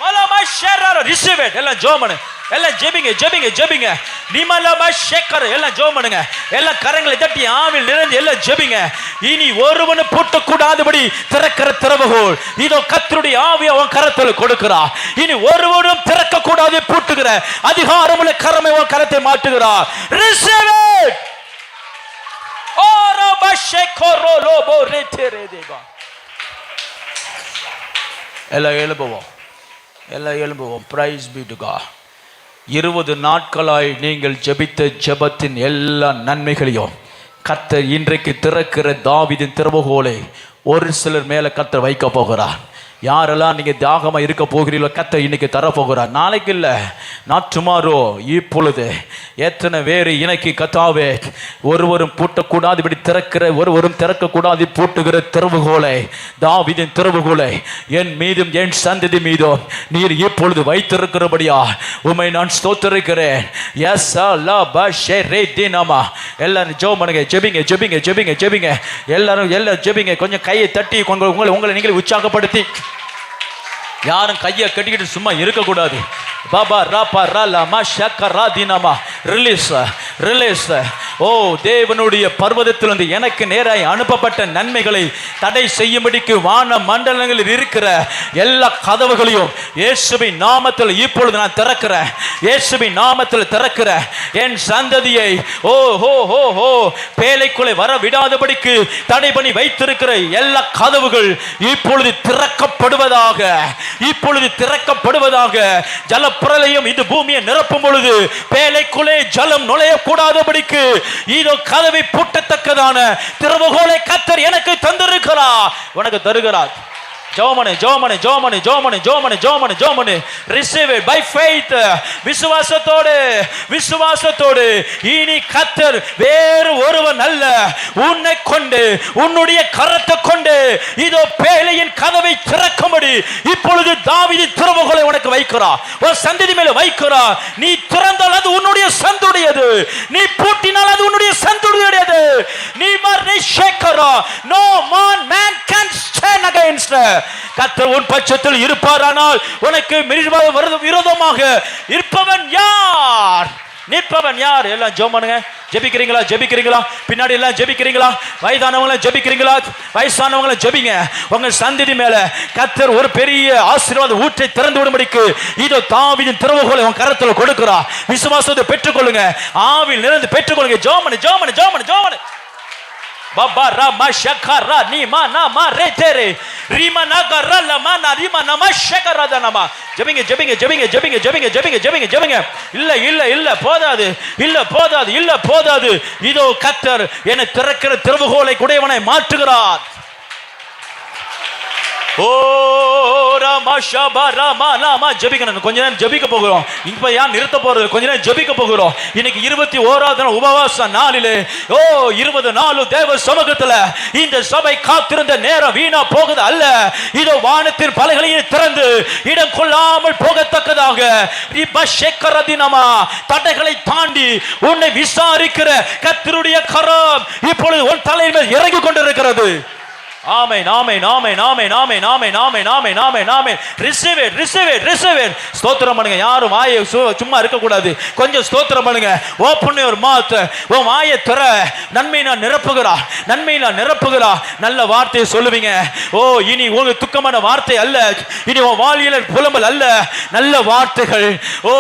Malama Sharara, receive it. எல்லாம் ஜோமனு, எல்லாம் ஜெபிங்க ஜெபிங்க ஜெபிங்க. நிமலமா ஷேக்கர், எல்லாம் ஜெபம் பண்ணுங்க. எல்லாம் கரங்களை தட்டி ஆவில் நிறைந்து எல்லாம் ஜெபிங்க. இனி ஒருவனு பூட்டக்கூடாதபடி திறக்கிற திறவுகோல் இதோ கர்த்தருடைய ஆவியை அவன் கரத்தில் கொடுக்கிறார். இனி ஒருவனும் திறக்க கூடாது பூட்டுகிற அதிகாரமுள்ள கரமை அவன் கரத்தை மாட்டுகிறார். Receive it. ஓரோ பஷேக்கரோ லோபோ ரெட்டரே தேவா. எல்லாம் எழும்புவோம், எல்லாம் எழும்புவோம். Praise be to God. 20 நாட்களாய் நீங்கள் ஜெபித்த ஜெபத்தின் எல்லா நன்மைகளையும் கர்த்தர் இன்றைக்கு திறக்கிற தாவீதின் திறவுகோலை ஒரு சிலர் மேல கர்த்தர் வைக்க போகிறார். யாரெல்லாம் நீங்க தாகமா இருக்க போகிறீர்களோ கர்த்தர் இன்னைக்கு தரப்போகிறார். நாளைக்கு இல்லை, நாட் டுமாரோ, இப்பொழுது. எத்தனை வேறு இணைக்கு கர்த்தாவே ஒருவரும் பூட்டக்கூடாது இப்படி திறக்கிற, ஒருவரும் திறக்கக்கூடாது பூட்டுகிற திறவுகோலை, தாவீதின் திறவுகோலை என் மீதும் என் சந்ததி மீதும் நீர் இப்பொழுது வைத்திருக்கிறபடியா உம்மை நான் ஸ்தோத்திரிக்கிறேன். எஸ் அல்லா பஷே ரே தினமா. எல்லாரும் ஜெபம் பண்ணுங்க, ஜெபிங்க ஜெபிங்க ஜெபிங்க ஜெபிங்க. எல்லாரும் எல்லாம் ஜெபிங்க. கொஞ்சம் கையை தட்டி உங்களை நீங்களே உற்சாகப்படுத்தி. யாரும் கையை கட்டிக்கிட்டு சும்மா இருக்கக்கூடாது. பாபா ராபா ராலாமா ஷக்கரா தினமா. Release release. ஓ, தேவனுடைய பர்வதத்திலிருந்து எனக்கு நேராய் அனுப்பப்பட்ட நன்மைகளை தடை செய்யும்படிக்கு வான மண்டலங்களில் இருக்கிற எல்லா கதவுகளையும் இயேசுவின் நாமத்தில் இப்பொழுது நான் திறக்கிறேன். இயேசுவின் நாமத்தில் திறக்கிறேன். என் சந்ததியை ஓ ஹோ ஹோ ஹோ பேழைக்குள்ளே வர விடாதபடிக்கு தடை பண்ணி வைத்திருக்கிற எல்லா கதவுகள் இப்பொழுது திறக்கப்படுவதாக, இப்பொழுது திறக்கப்படுவதாக. ஜலப்பிரளயம் இந்த பூமியை நிரப்பும் பொழுது பேழைக்குள்ளே ஜலம் நுழையக்கூடாதபடிக்கு இதோ கதவை பூட்டத்தக்கதான திறவுகோலை கர்த்தர் எனக்கு தந்திருக்கிறார், உனக்கு தருகிறார். ஜெபமனே ஜெபமனே ஜெபமனே ஜெபமனே ஜெபமனே ஜெபமனே ஜெபமனே. Receive it by faith. விசுவாசத்தோடு விசுவாசத்தோடு. இனி கர்த்தர் வேறு ஒருவன் அல்ல, உன்னை கொண்டு உன்னுடைய கரத்தை கொண்டு இதோ பேழையின் கதவை திறக்கும்படி இப்பொழுது தாவீதின் திறவுகோலை உனக்கு வைக்கிறார், ஒரு சந்ததி மேல வைக்கிறார். நீ திறந்தால் அது உன்னுடைய சந்துடையது, நீ பூட்டினால் அது உன்னுடைய சந்துடையது. நீ மர்னே ஷேக்கரா. No man can stand against. கர்த்தர் உன் பட்சத்தில் இருப்பாரானால் உனக்கு விரோதமாக இருப்பவன் யார்? நிற்பவன் யார்? எல்லாம் ஜெபம் பண்ணுங்க. ஜெபிக்கிறீங்களா? ஜெபிக்கிறீங்களா? பின்னாடி எல்லாம் ஜெபிக்கிறீங்களா? வயதானவங்களும் ஜெபிக்கிறீங்களா? வயசானவங்களும் ஜெபிங்க. உங்க சந்ததி மேல கர்த்தர் ஒரு பெரிய ஆசீர்வாத ஊற்றை திறந்து விடும்படிக்கு இதோ தாவீதின் திறவுகோலை உங்க கரத்தில் கொடுக்கிறார். விசுவாசத்தை பெற்றுக்கொள்ளுங்க, ஆவியில் நிறைந்து பெற்றுக்கொள்ளுங்க. ஜெபம் ஜெபம் ஜெபம் ஜெபம். பாபா ராமா ஷக்கரா நீமா நாமா ரேதேரே ரீமா நகரா லமா ரீமா நாமா ஷக்கரா தனமா. ஜெபிங்க ஜெபிங்க ஜெபிங்க ஜெபிங்க ஜெபிங்க ஜெபிங்க ஜெபிங்க ஜெபிங்க. இல்ல இல்ல இல்ல போதாது, இல்ல போதாது, இல்ல போதாது. இதோ கர்த்தர் என்னை திறக்கிற திறவுகோலை உடையவனை மாற்றுகிறார். ஓ ராமா ஷபா ராமா நாமா. ஜெபிக்கணும். கொஞ்ச நேரம் ஜெபிக்க போகிறோம். இப்ப யார் நிறுத்த போறது? கொஞ்ச நேரம் ஜெபிக்க போகிறோம். இன்னைக்கு 21வது நாள் உபவாச நாளிலே 20 நாள் தேவ சமூகத்துல இந்த சபை காத்திருந்த நேரம் வீணா போகுது அல்ல. இதோ வானத்தின் பலகையை திறந்து இடம் கொள்ளாமல் போகத்தக்கதாக தடைகளை தாண்டி உன்னை விசாரிக்கிற கர்த்தருடைய கரம் இப்பொழுது உன் தலையில் இறங்கி கொண்டிருக்கிறது. ஆமென் ஆமென் ஆமென் ஆமென் ஆமென் ஆமென் ஆமென் ஆமென் ஆமென் ஆமென். Receive it receive it receive it. ஸ்தோத்திரம் பண்ணுங்க. யாரும் வாயை சும்மா இருக்க கூடாது. கொஞ்சம் ஸ்தோத்திரம் பண்ணுங்க. Open your mouth. உன் வாயை திற. நன்மை நான் நிரப்புகிறா, நன்மை நான் நிரப்புகிறா. நல்ல வார்த்தையை சொல்லுவீங்க. ஓ, இனி உங்க துக்கமான வார்த்தை அல்ல, இனி உன் வாழ்க்கையில புலம்பல் அல்ல, நல்ல வார்த்தைகள். ஓ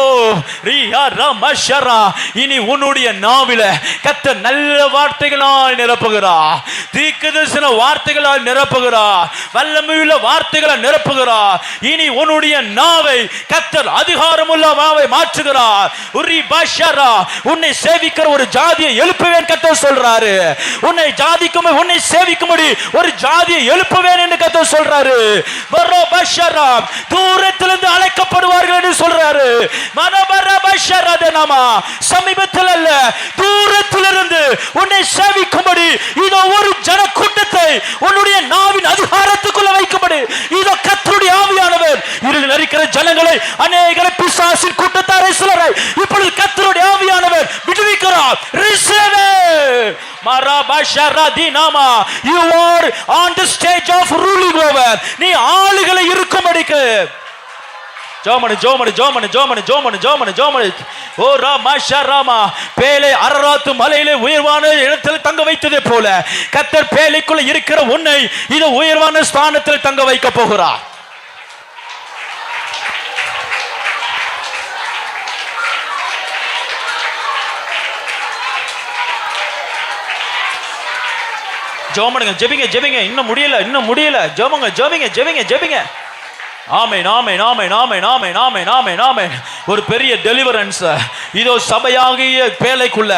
ரியா ரமஷரா, இனி உன்னுடைய நாவில கர்த்தர் நல்ல வார்த்தைகளால் நிரப்புகிறா, தீர்க்கதரிசன வார்த்தைகளால் நிரப்புகிறார், வல்லமையுள்ள வார்த்தைகளை நிரப்புகிறார். இனி உன்னுடைய நாவை கர்த்தர் அதிகாரமுள்ள நாவை மாற்றுகிறார். உரி பாஷரா, உன்னை சேவிக்கிற ஒரு ஜாதியை எழுப்புவேன் கர்த்தர் சொல்றாரு. உன்னை ஜாதிக்கும் உன்னை சேவிக்கும்படி ஒரு ஜாதியை எழுப்புவேன் என்று கர்த்தர் சொல்றாரு. பரோ பாஷரா, தூரத்திலிருந்து அழைக்கப்படுவார்கள் என்று சொல்றாரு. மனபர பாஷரா நாமா, சமீபத்தில் அல்ல தூரத்திலிருந்து உன்னை சேவிக்கும்படி இதோ ஒரு ஜன கூட்டத்தை உன்னுடைய நாவின் அதிகாரத்துக்குள்ள வைக்கும்படி இதோ கர்த்தருடைய ஆவியானவர் இருளில் இருக்கிற ஜனங்களை, அநேகரை, பிசாசின் கூட்டத்தாரை சிலரை இப்பொழுது கர்த்தருடைய ஆவியானவர் விடுவிக்கிறார். Receive it. மரபஷரா தினாமா, you are on the stage of ruling over. நீ ஆளுகளை இருக்கும்படிக்கு ஜோமனு ஜோமனு ஜோமனு ஜோமனு ஜோமனு ஜோமனு ஜோமனு. ஓ ராமா, பேலை அரராத்து மலையிலே உயர்வான இடத்தில் தங்க வைத்ததே போல கர்த்தர் பேலைக்குள்ள இருக்கிற உன்னை இது உயர்வான ஸ்தானத்தில் தங்க வைக்க போகிறார். ஜோமனுங்க, ஜெபிங்க ஜெபிங்க. இன்னும் முடியல, இன்னும் முடியல. ஜோமங்க, ஜெபிங்க ஜெபிங்க ஜெபிங்க. ஆமென் ஆமென் ஆமென் ஆமென் ஆமென் ஆமென் ஆமென் ஆமென். ஒரு பெரிய டெலிவரன்ஸ் இதோ சபையாகிய பேலைக்குள்ள,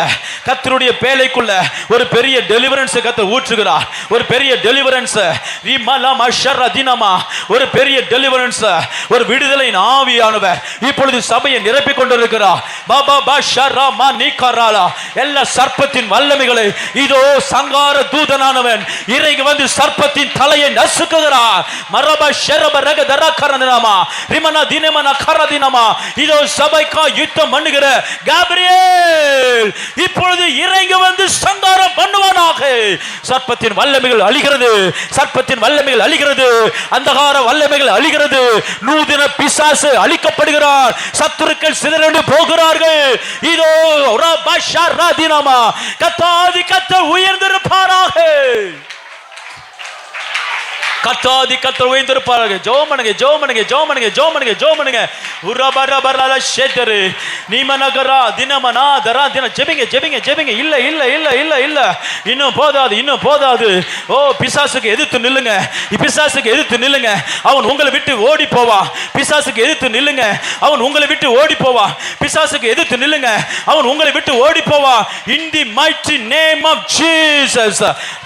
கர்த்தருடைய பேலைக்குள்ள ஒரு பெரிய டெலிவரன்ஸ் கர்த்தர் ஊற்றுகிறார். ஒரு பெரிய டெலிவரன்ஸ், ஒரு பெரிய டெலிவரன்ஸ், ஒரு விடுதலையின் ஆவியானவர் இப்பொழுது சபையை நிரப்பிக் கொண்டிருக்கிறார். பாபா பாஷரா மா நீக்கராலா, எல்லா சர்ப்பத்தின் வல்லமைகளை இதோ சங்கார தூதனானவன் இறைக்கு வந்து சர்ப்பத்தின் தலையை நசுக்குகிறார். மரபா ஷரப ரகதரா கரதினாமா ரிமனா தினமனா கரதினாமா. இதோ சபைக்கா யுத்தம் பண்ணுகிற காபிரியேல் இப்பொழுது இறங்கி வந்து சங்காரம் பண்ணுவானாக. சர்ப்பத்தின் வல்லமைகள் அழிகிறது, சர்ப்பத்தின் வல்லமைகள் அழிகிறது, அந்தகார வல்லமைகள் அழிகிறது. நூதன பிசாசு அழிக்கப்படுகிறார், சத்துருக்கள் சிதறண்டு போகிறார்கள். இதோ ரபஷரா தினாமா, கர்த்தாதி கர்த்தர் உயர்ந்திருப்பாராக. கர்த்தாதி கர்த்தர் உயர்ந்திருப்பார்கள். ஜோமனுங்க ஜோமனுங்க ஜோமனுங்க ஜோமனுங்க ஜோமனுங்க. உரபரபரல ஷேதரு நீமனகரா தினமனா தரா தின. ஜெபிங்க ஜெபிங்க ஜெபிங்க. இல்ல இல்ல இல்ல இல்ல இல்ல, இன்னும் போதாது, இன்னும் போதாது. ஓ, பிசாசுக்கு எதிர்த்து நில்லுங்க, பிசாசுக்கு எதிர்த்து நில்லுங்க, அவன் உங்களை விட்டு ஓடி போவா. பிசாசுக்கு எதிர்த்து நில்லுங்க, அவன் உங்களை விட்டு ஓடி போவா. பிசாசுக்கு எதிர்த்து நில்லுங்க, அவன் உங்களை விட்டு ஓடி போவா. In the mighty name of Jesus.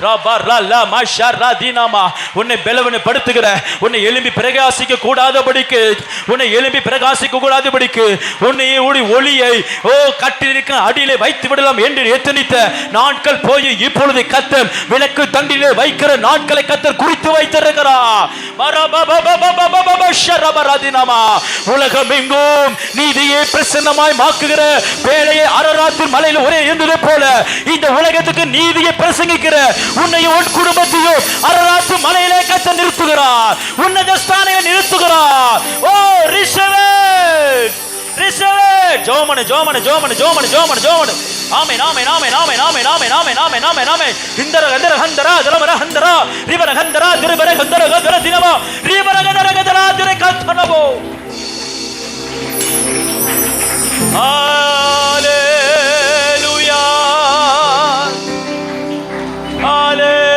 ரபரல மஷரா தினமா. உன்னை பலவனை படுத்துகிற, உன்னை எழும்பி பிரகாசிக்க கூடாதபடிக்கு, உன்னை எழும்பி பிரகாசிக்க கூடாதபடிக்கு உன்னை ஒளியை ஓ கட்டிருக்க அடியிலே வைத்து விடலாம் என்று எத்தனித்த நாட்கள் போய் இப்பொழுது கர்த்தர் விளக்கு தண்டிலே வைக்கிற நாட்களை கர்த்தர் குறித்து வைத்திருக்கிறார். உலகம் எங்கும் நீதியை பிரசன்னமாய் மாக்குகிற வேலையை அரராத்து மலையில் ஒரே இருந்தது போல இந்த உலகத்துக்கு நீதியை பிரசங்கிக்கிற உன்னையும் உன் குடும்பத்தையும் அரராத்து மலையிலே கர்த்தர் நிறுத்துகிறார், உன்னத ஸ்தானத்தில் நிறுத்துகிறார். Oh receive it, receive it. ஜோமனு ஜோமனு ஜோமனு ஜோமனு ஜோமனு ஜோமனு. ஆமென் ஆமென் ஆமென் ஆமென் ஆமென் ஆமென் ஆமென் ஆமென் ஆமென் ஆமென். இந்தர கந்தர ஹந்தரா தரமர ஹந்தரா ரிபர ஹந்தரா திரபர ஹந்தர கதர தினவோ ரிபர கதர கதர திரை கத்தனவோ. ஹalleluya ஹalleluya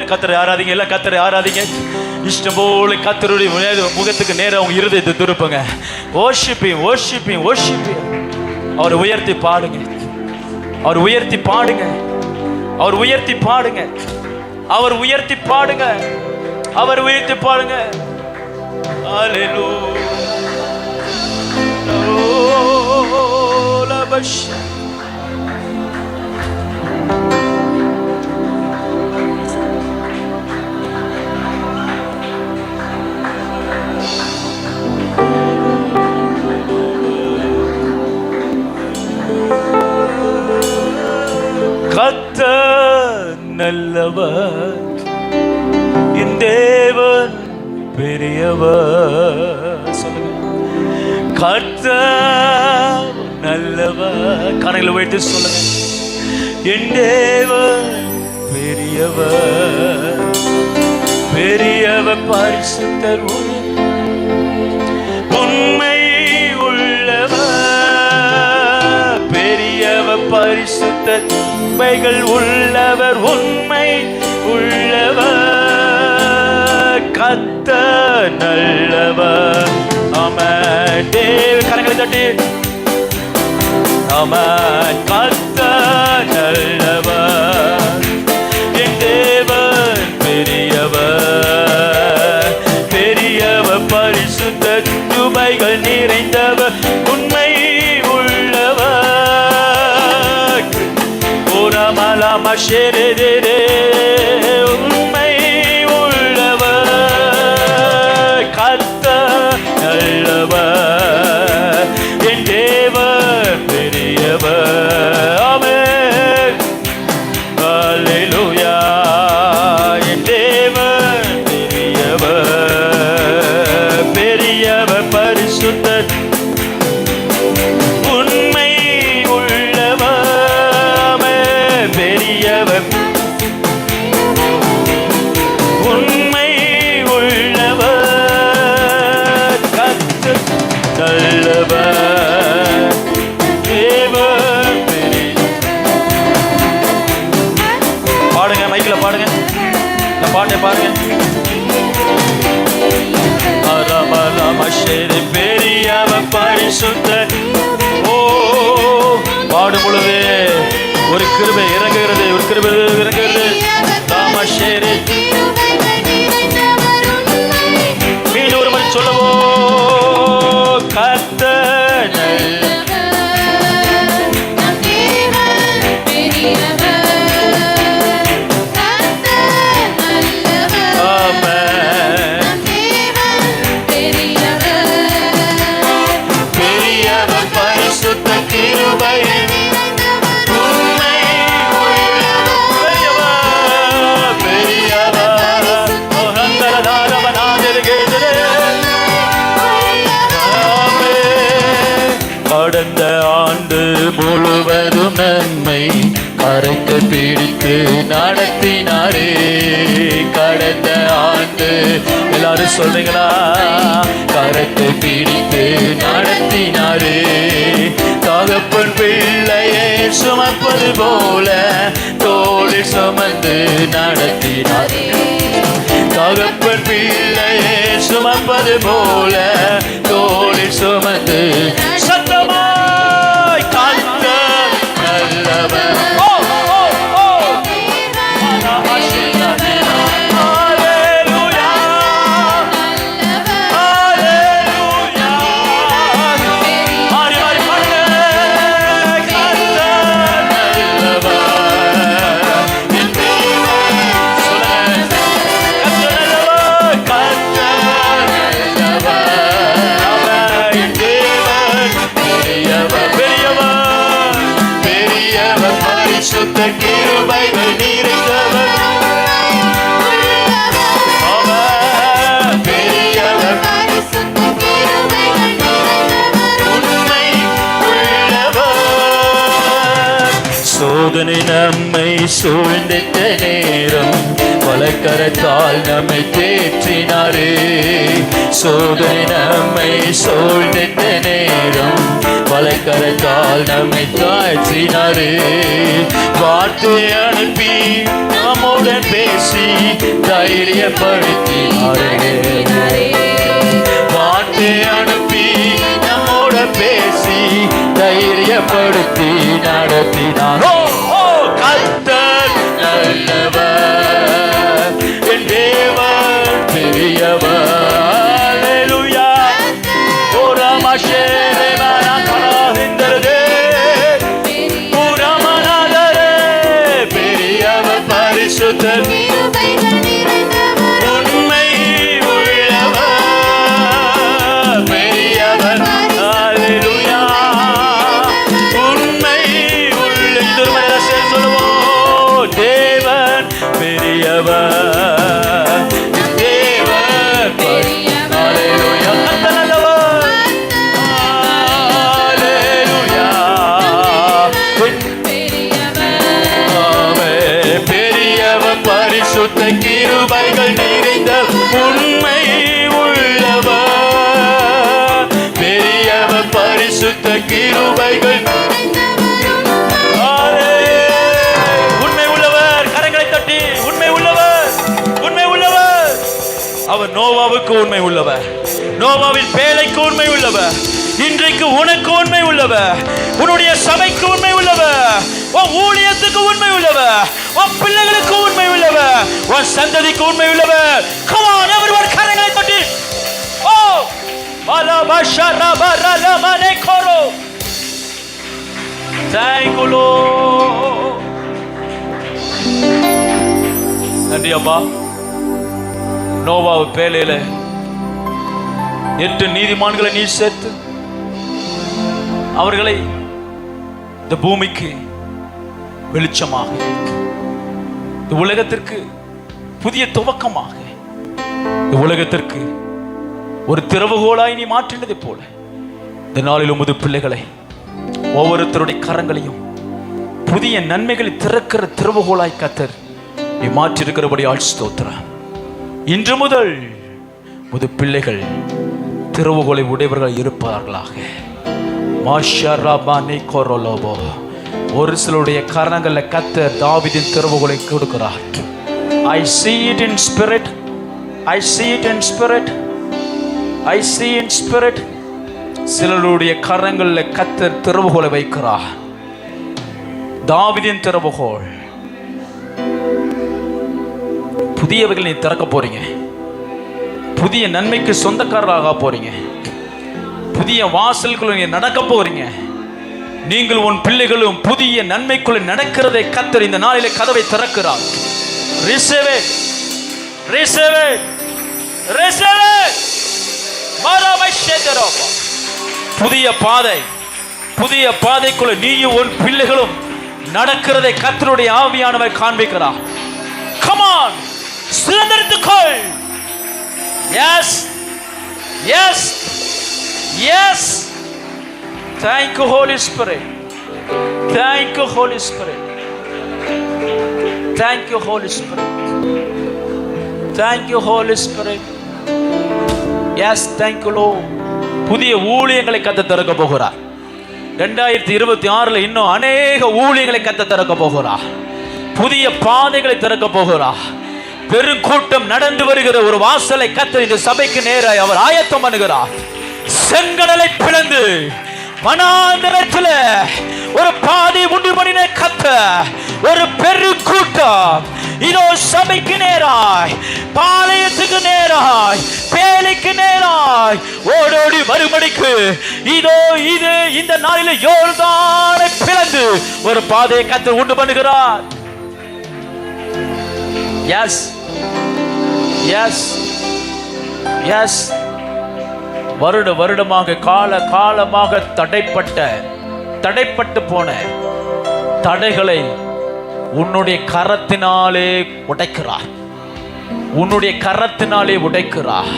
கர்த்தரை ஆராதிங்க, எல்லாம் கர்த்தரை ஆராதிங்க. இஷ்டம் போல கர்த்தருடைய முகத்துக்கு நேரா உங்க இருதயத்தை திருப்புங்க. worship him, worship him, worship him. அவரை உயர்த்தி பாடுங்க, அவர் உயர்த்தி பாடுங்க, அவர் உயர்த்தி பாடுங்க, அவர் உயர்த்தி பாடுங்க, அவர் உயர்த்தி பாடுங்க. ஹalleluya. நல்லவர், என் தேவன் பெரியவர். சொல்லுங்க. கர்த்தர் நல்லவர். கரங்களை வைத்து சொல்லுங்க. என் தேவன் பெரியவர், பெரியவர் பரிசுத்தர், உண்மை உள்ளவர், பெரியவர் பரிசுத்தர், உண்மைகள் உள்ளவர், உண்மை உள்ளவர், கர்த்தர் நல்லவர். ஆமென். தேவ கரங்களை தட்டி ஆமென். கர்த்தர் நல்லவர், என் தேவன் பெரியவர், பெரியவர் பரிசுத்தர், கிருபைகள் நிறைந்தவர், உண்மை உள்ளவர். ஓரமலம ஷெரேரே, உண்மை உள்ளவர், கர்த்தர் நல்லவர், என் தேவன் பெரியவர். ஆமென். அல்லேலூயா. என் தேவன் பெரியவர், பெரியவர் பரிசுத்தர், உண்மை உள்ளவர், பெரியவர், உண்மை உள்ளவர், கர்த்தர் நல்லவர், தேவன் பெரியவர். பாடுங்க, மைக்கில் பாடுங்க, இந்த பாட்டை பாருங்க. பெரியவர் பரிசுத்தர். ஓ, பாடும் பொழுது ஒரு கிருபை இறங்குகிறது, ஒரு கிருபை இறங்குகிறது. ராமஷேரி மீண்டும் ஒரு முறை சொல்லவோ. கர்த்தர் கடந்த ஆண்டு முழுவதும் நன்மை கரைக்கு பிடித்து நடத்தினாரே. கடந்த ஆண்டு எல்லாரும் சொல்றீங்களா? கரைக்கு பிடித்து நடத்தினாரே. தகப்பன் பிள்ளையை சுமப்பது போல தோளில் சுமந்து நடத்தினாரே. தகப்பன் பிள்ளையை சுமப்பது போல தோளில் சுமந்து சத்தமாய் கர்த்தர் நல்லவர். பரிசுத்த கிருபைகள் நிறைந்தவர், பெரியவர், உண்மை உள்ளவர். சோதனை நம்மை சூழ்ந்திட்ட நேரம் வலக்கரத்தால் நம்மை தேற்றினாரே. சோதனை நம்மை சூழ்ந்திட்ட நேரம் வலக்கரத்தால் நம்மை தாழ்த்தினாரே. வார்த்தை அனுப்பி நம்முடன் பேசி தைரியப்படுத்தினாரே. வார்த்தை அனுப்பி நம்முடன் பேசி தைரியப்படுத்தி நடத்தினார். கர்த்தர் நல்லவர், என் தேவன் பெரியவர். அல்லேலூயா. ஓ ராமஷேரே மனகரஹிந்தரதே, ஓ ராமநாதரே, பெரியவர் பரிசுத்தர், உண்மை உள்ளவர், பெரியவர். அல்லேலூயா. உண்மை உள்ள சொல்லுவோம். பரிசுத்த கிருபைகள் நிறைந்த உண்மை உள்ளவர், பெரியவர் பரிசுத்த கிருபைகள் உண்மை உள்ளவர். கரங்களை தட்டி உண்மை உள்ளவர், உண்மை உள்ளவர். அவர் நோவாவுக்கு உண்மை உள்ளவர், நோவாவின் பேழைக்கு உண்மை உள்ளவர், இன்றைக்கு உனக்கு உண்மை உள்ளவர், உன்னுடைய சபைக்கு உண்மை உள்ளவர், உன் ஊழியத்துக்கு உண்மை உள்ளவர், உன் பிள்ளைகளுக்கு உண்மை உள்ளவர், உன் சந்ததிக்கு உண்மை உள்ளவர். Come on everyone, கரங்களை தட்டி. Oh bala bashara barala mane koro. Thank you Lord. நன்றி அப்பா. நோவாவு பேழையில 8 நீதிமான்களை நீ சேர்த்து அவர்களை இந்த பூமிக்கு வெளிச்சமாக, இந்த உலகத்திற்கு புதிய துவக்கமாக, இந்த உலகத்திற்கு ஒரு திறவுகோலாய் நீ மாற்றினதை போல இந்த நாளில் உமது பிள்ளைகளை ஒவ்வொருத்தருடைய கரங்களையும் புதிய நன்மைகளை திறக்கிற திறவுகோலாய் கர்த்தர் நீ மாற்றிருக்கிறபடியால் ஸ்தோத்திரம். இன்று முதல் உமது பிள்ளைகள் திறவுகோலை உடையவர்கள் இருப்பார்களாக. ஒரு சிலருடைய கரங்கள்ல கர்த்தர் தாவீதின் திறவுகோலை கொடுக்கிறார். I see it in spirit, I see it in spirit, I see in spirit. சிலருடைய கரங்கள்ல கர்த்தர் திறவுகோலை வைக்கிறார். தாவீதின் திறவுகோல். புதியவைகள் நீ திறக்க போறீங்க, புதிய நன்மைக்கு சொந்தக்காரராக போறீங்க, புதிய வாசல்குள்ள நீ நடக்க போறீங்க. நீங்கள் உன் பிள்ளைகளும் புதிய நன்மைக்குள்ள நடக்கிறதை கர்த்தர் இந்த நாளிலே கதவை திறக்கிறார். Receive it, receive it, receive it. புதிய பாதை, புதிய பாதைக்குள்ள நீயும் உன் பிள்ளைகளும் நடக்கிறதை கர்த்தருடைய ஆவியானவர் காண்பிக்கிறார். Come on, சுதந்திரத்துக்குள். Yes, yes, yes. Thank you Holy Spirit, thank you Holy Spirit, thank you Holy Spirit, thank you Holy Spirit. Yes, thank you Lord. புதிய ஊழியங்களை கர்த்தர் திறக்க போகிறார். 2026 இன்னும் அநேக ஊழியங்களை கர்த்தர் திறக்க போகிறார். புதிய பாதைகளை திறக்க போகிறார். பெருங்கூட்டம் நடந்து வருகிற ஒரு வாசலை கர்த்தர் இந்த சபைக்கு நேராய் அவர் ஆயத்தம் பண்ணுகிறார். செங்கடலை பிளந்து வனாந்தரத்தில் ஒரு பாதை உண்டு பண்ணின கர்த்தர் ஒரு பெருங்கூட்டம் இதோ சபைக்கு நேராய், பாளையத்துக்கு நேராய், பேழைக்கு நேராய் ஓடோடி மறுபடிக்கு இதோ இது இந்த நாளில் யோர்தானை பிளந்து ஒரு பாதையை கர்த்தர் உண்டு பண்ணுகிறார். Yes yes yes. வருடமாக காலமாக தடைப்பட்டு போன தடைகளை உன்னுடைய கரத்தினாலே உடைக்கிறார், உன்னுடைய கரத்தினாலே உடைக்கிறார்.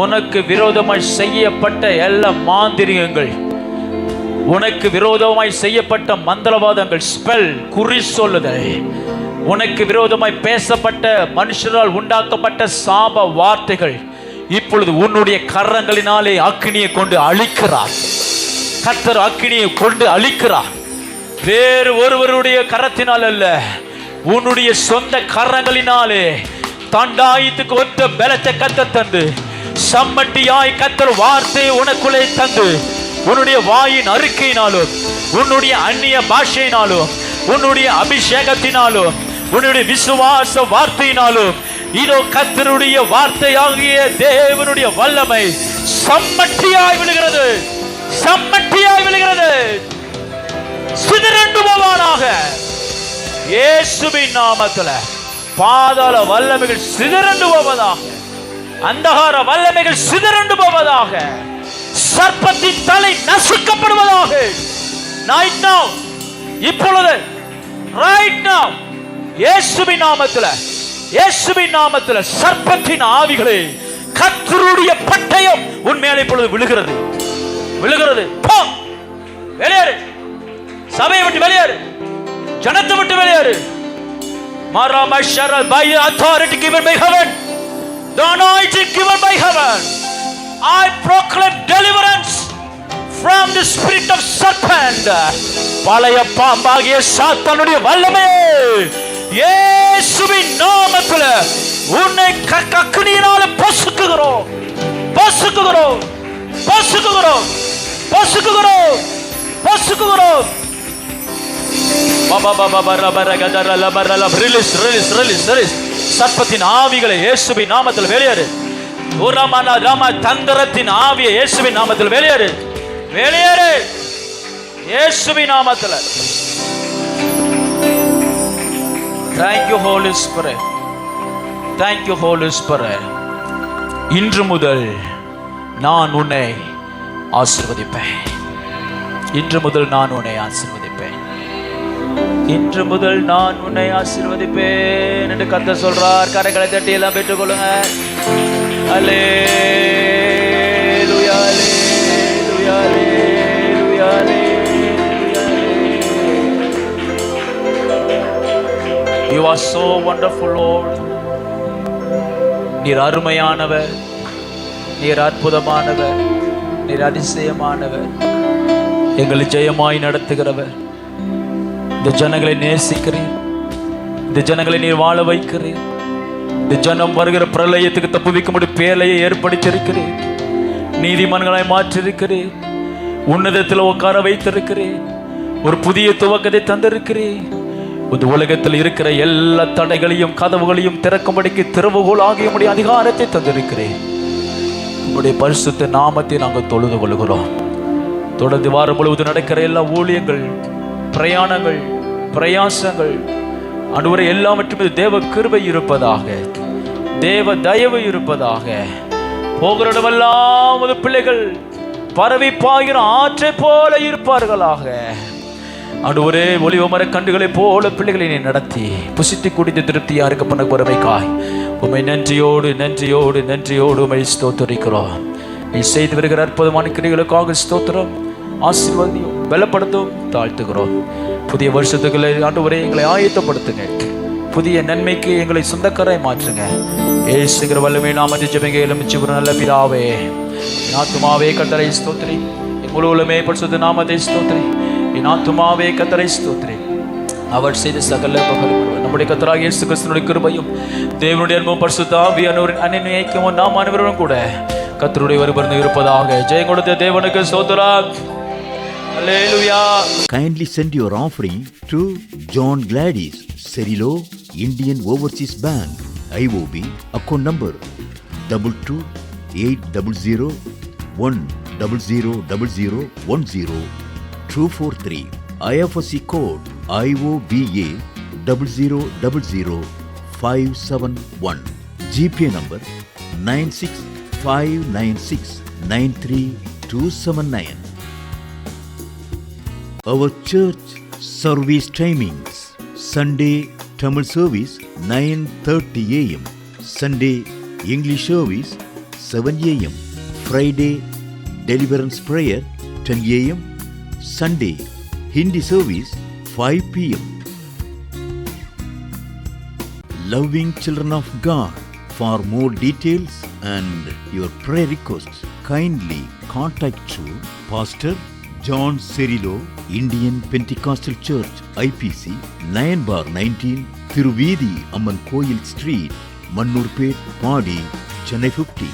உனக்கு விரோதமாய் செய்யப்பட்ட எல்லா மாந்திரிகங்கள், உனக்கு விரோதமாய் செய்யப்பட்ட மந்திரவாதங்கள், ஸ்பெல், குறி சொல்லுதல், உனக்கு விரோதமாய் பேசப்பட்ட மனுஷரால் உண்டாக்கப்பட்ட சாப வார்த்தைகள் இப்பொழுது உன்னுடைய கரங்களினாலே அக்கினியை கொண்டு அழிக்கிறார். கர்த்தர் அக்கினியை கொண்டு அழிக்கிறார். வேறு ஒருவருடைய கரத்தினால் அல்ல, உன்னுடைய சொந்த கரங்களினாலே தண்டாயத்துக்கு ஒத்த பலத்தை கர்த்தர் தந்து, சம்மட்டியாய் கர்த்தர் வார்த்தையை உனக்குள்ளே தந்து, உன்னுடைய வாயின் அறிக்கையினாலும், உன்னுடைய அந்நிய பாஷையினாலும், உன்னுடைய அபிஷேகத்தினாலும், உன்னுடைய விசுவாச வார்த்தையினாலும் இதோ கர்த்தருடைய வார்த்தையாகிய தேவனுடைய வல்லமை சம்மட்டியாய் விழுகிறது, சம்மட்டியாய் விழுகிறது. சிதறண்டு போவானாக இயேசுவின் நாமத்தில். பாதாள வல்லமைகள் சிதறண்டு போவதாக, அந்தகார வல்லமைகள் சிதறண்டு போவதாக, சர்ப்பத்தின் தலை நசுக்கப்படுவதாக. Right now, இப்பொழுது, right now, இயேசுவின் நாமத்தில், இயேசுவின் நாமத்தில் சர்ப்பத்தின் ஆவிகளே, கர்த்தருடைய பட்டயம் உன் மேலே இப்பொழுது விழுகிறது, விழுகிறது. வெளியேறு, சபையை விட்டு வெளியேறு, ஜனத்தை விட்டு வெளியேறு. By the authority given by heaven, the anointing given by heaven, I proclaim deliverance from the spirit of serpent. பழைய பாம்பாகிய சாத்தானுடைய வல்லமையே இயேசுவின் நாமத்தில் உன்னை அக்கினியினால பொசுக்குகிறோம், பொசுக்குகிறோம், பொசுக்குகிறோம், பொசுக்குகிறோம், பொசுக்குகிறோம். சர்ப்பத்தின் ஆவிகளை இயேசுவின் நாமத்தில் வெளியேறு. தந்திரத்தின் ஆவியை இயேசுவின் நாமத்தில் வெளியேறு, வெளியேறு இயேசுவின் நாமத்தில். Thank you Holy Spirit, thank you Holy Spirit. இன்று முதல் நான் உன்னை ஆசீர்வதிப்பேன், இன்று முதல் நான் உன்னை ஆசீர்வதிப்பேன், இன்று முதல் நான் உன்னை ஆசீர்வதிப்பேன் என்று கர்த்தர் சொல்றார். கரங்களை தட்டி எல்லாம் பெற்றுக்கொள்ளுங்க. அல்லேலூயா, அல்லேலூயா, அல்லேலூயா, அல்லேலூயா. You are so wonderful, Lord. நீர் அருமையானவர், நீர் அற்புதமானவர், நீர் அதிசயமானவர், எங்களை ஜெயமாய் நடத்துகிறவர். இந்த ஜனங்களை நேசிக்கிறீர், இந்த ஜனங்களை நீர் வாழ வைக்கிறீர். இந்த ஜனம் வருகிற பிரளயத்துக்கு தப்புவிக்கும்படி பேழையை ஏற்படுத்தியிருக்கிறீர். நீதிமன்றங்களாய் மாற்றிருக்கிறீர், உன்னதத்தில் உட்கார வைத்திருக்கிறீர், ஒரு புதிய துவக்கத்தை தந்திருக்கிறீர். இந்த உலகத்தில் இருக்கிற எல்லா தடைகளையும் கதவுகளையும் திறக்கும்படிக்கு திறவுகோல் ஆகிய அதிகாரத்தை தந்திருக்கிறேன். உங்களுடைய பரிசுத்த நாமத்தை நாங்கள் தொழுது கொள்கிறோம். தொடர்ந்து வாரம் முழுவதும் நடக்கிற எல்லா ஊழியங்கள், பிரயாணங்கள், பிரயாசங்கள் ஆண்டவரே எல்லாவற்றும் தேவ கிருபை இருப்பதாக, தேவ தயவு இருப்பதாக. போகிற இடமெல்லாம் பிள்ளைகள் பரவி பாய்கிற ஆற்றை போல இருப்பார்களாக. ஆண்டவரே ஒலிவ மர கண்டுகளை போல பிள்ளைகளை நீ நடத்தி புசித்து குடித்து திருப்தியா இருக்க பண்ண பொறுமைக்காய் உம்மை நன்றியோடு நன்றியோடு நன்றியோடு உம்மை ஸ்தோத்திரிக்கிறோம். நீ செய்து வருகிற அற்புதமான கிரிகளுக்காக ஸ்தோத்திரம். ஆசீர்வாதியும் பலப்படுத்தும் தாழ்த்துகிறோம். புதிய வருஷத்துக்களை ஆண்டவரே எங்களை ஆயத்தப்படுத்துங்க. புதிய நன்மைக்கு எங்களை சொந்தக்காராய் மாற்றுங்க. ஏசுகிற வல்லமை நாமத்தை ஜெபங்க எலுமிச்சு ஒரு நல்ல பிதாவே. என் ஆத்துமாவே கர்த்தரை ஸ்தோத்திரி, என் முழு உள்ளமே பரிசுத்த நாமத்தை ஸ்தோத்திரி. என் ஆத்துமாவே கர்த்தரை ஸ்தோத்திரி. அவர் செய்த சகல நம்முடைய கர்த்தராகிய இயேசு கிறிஸ்துவின் கிருபையும் தேவனுடைய அன்பும் பரிசுத்த ஆவியானவரின் அன்பினையும் நாம் அனைவரும் கூட கர்த்தருடைய வருபர்ந்து இருப்பதாக. ஜெயம் கொடுத்த தேவனுக்கு ஸ்தோத்திரம். Hallelujah. Kindly send your offering to John Gladys, Cerilo, Indian Overseas Bank, IOB, account number 228001000010 243, IFSC code IOBA 0000571, GPA number 9659693279. Our church service timings: Sunday Tamil service 9:30 a.m, Sunday English service 7 a.m, Friday deliverance prayer 10 a.m, Sunday Hindi service 5 p.m. Loving children of God, for more details and your prayer requests, kindly contact to Pastor John Cerilo, Indian Pentecostal Church, IPC, 9/19, Thiruvidi Amman Koil Street, Mannurpet, Padi, Chennai 50.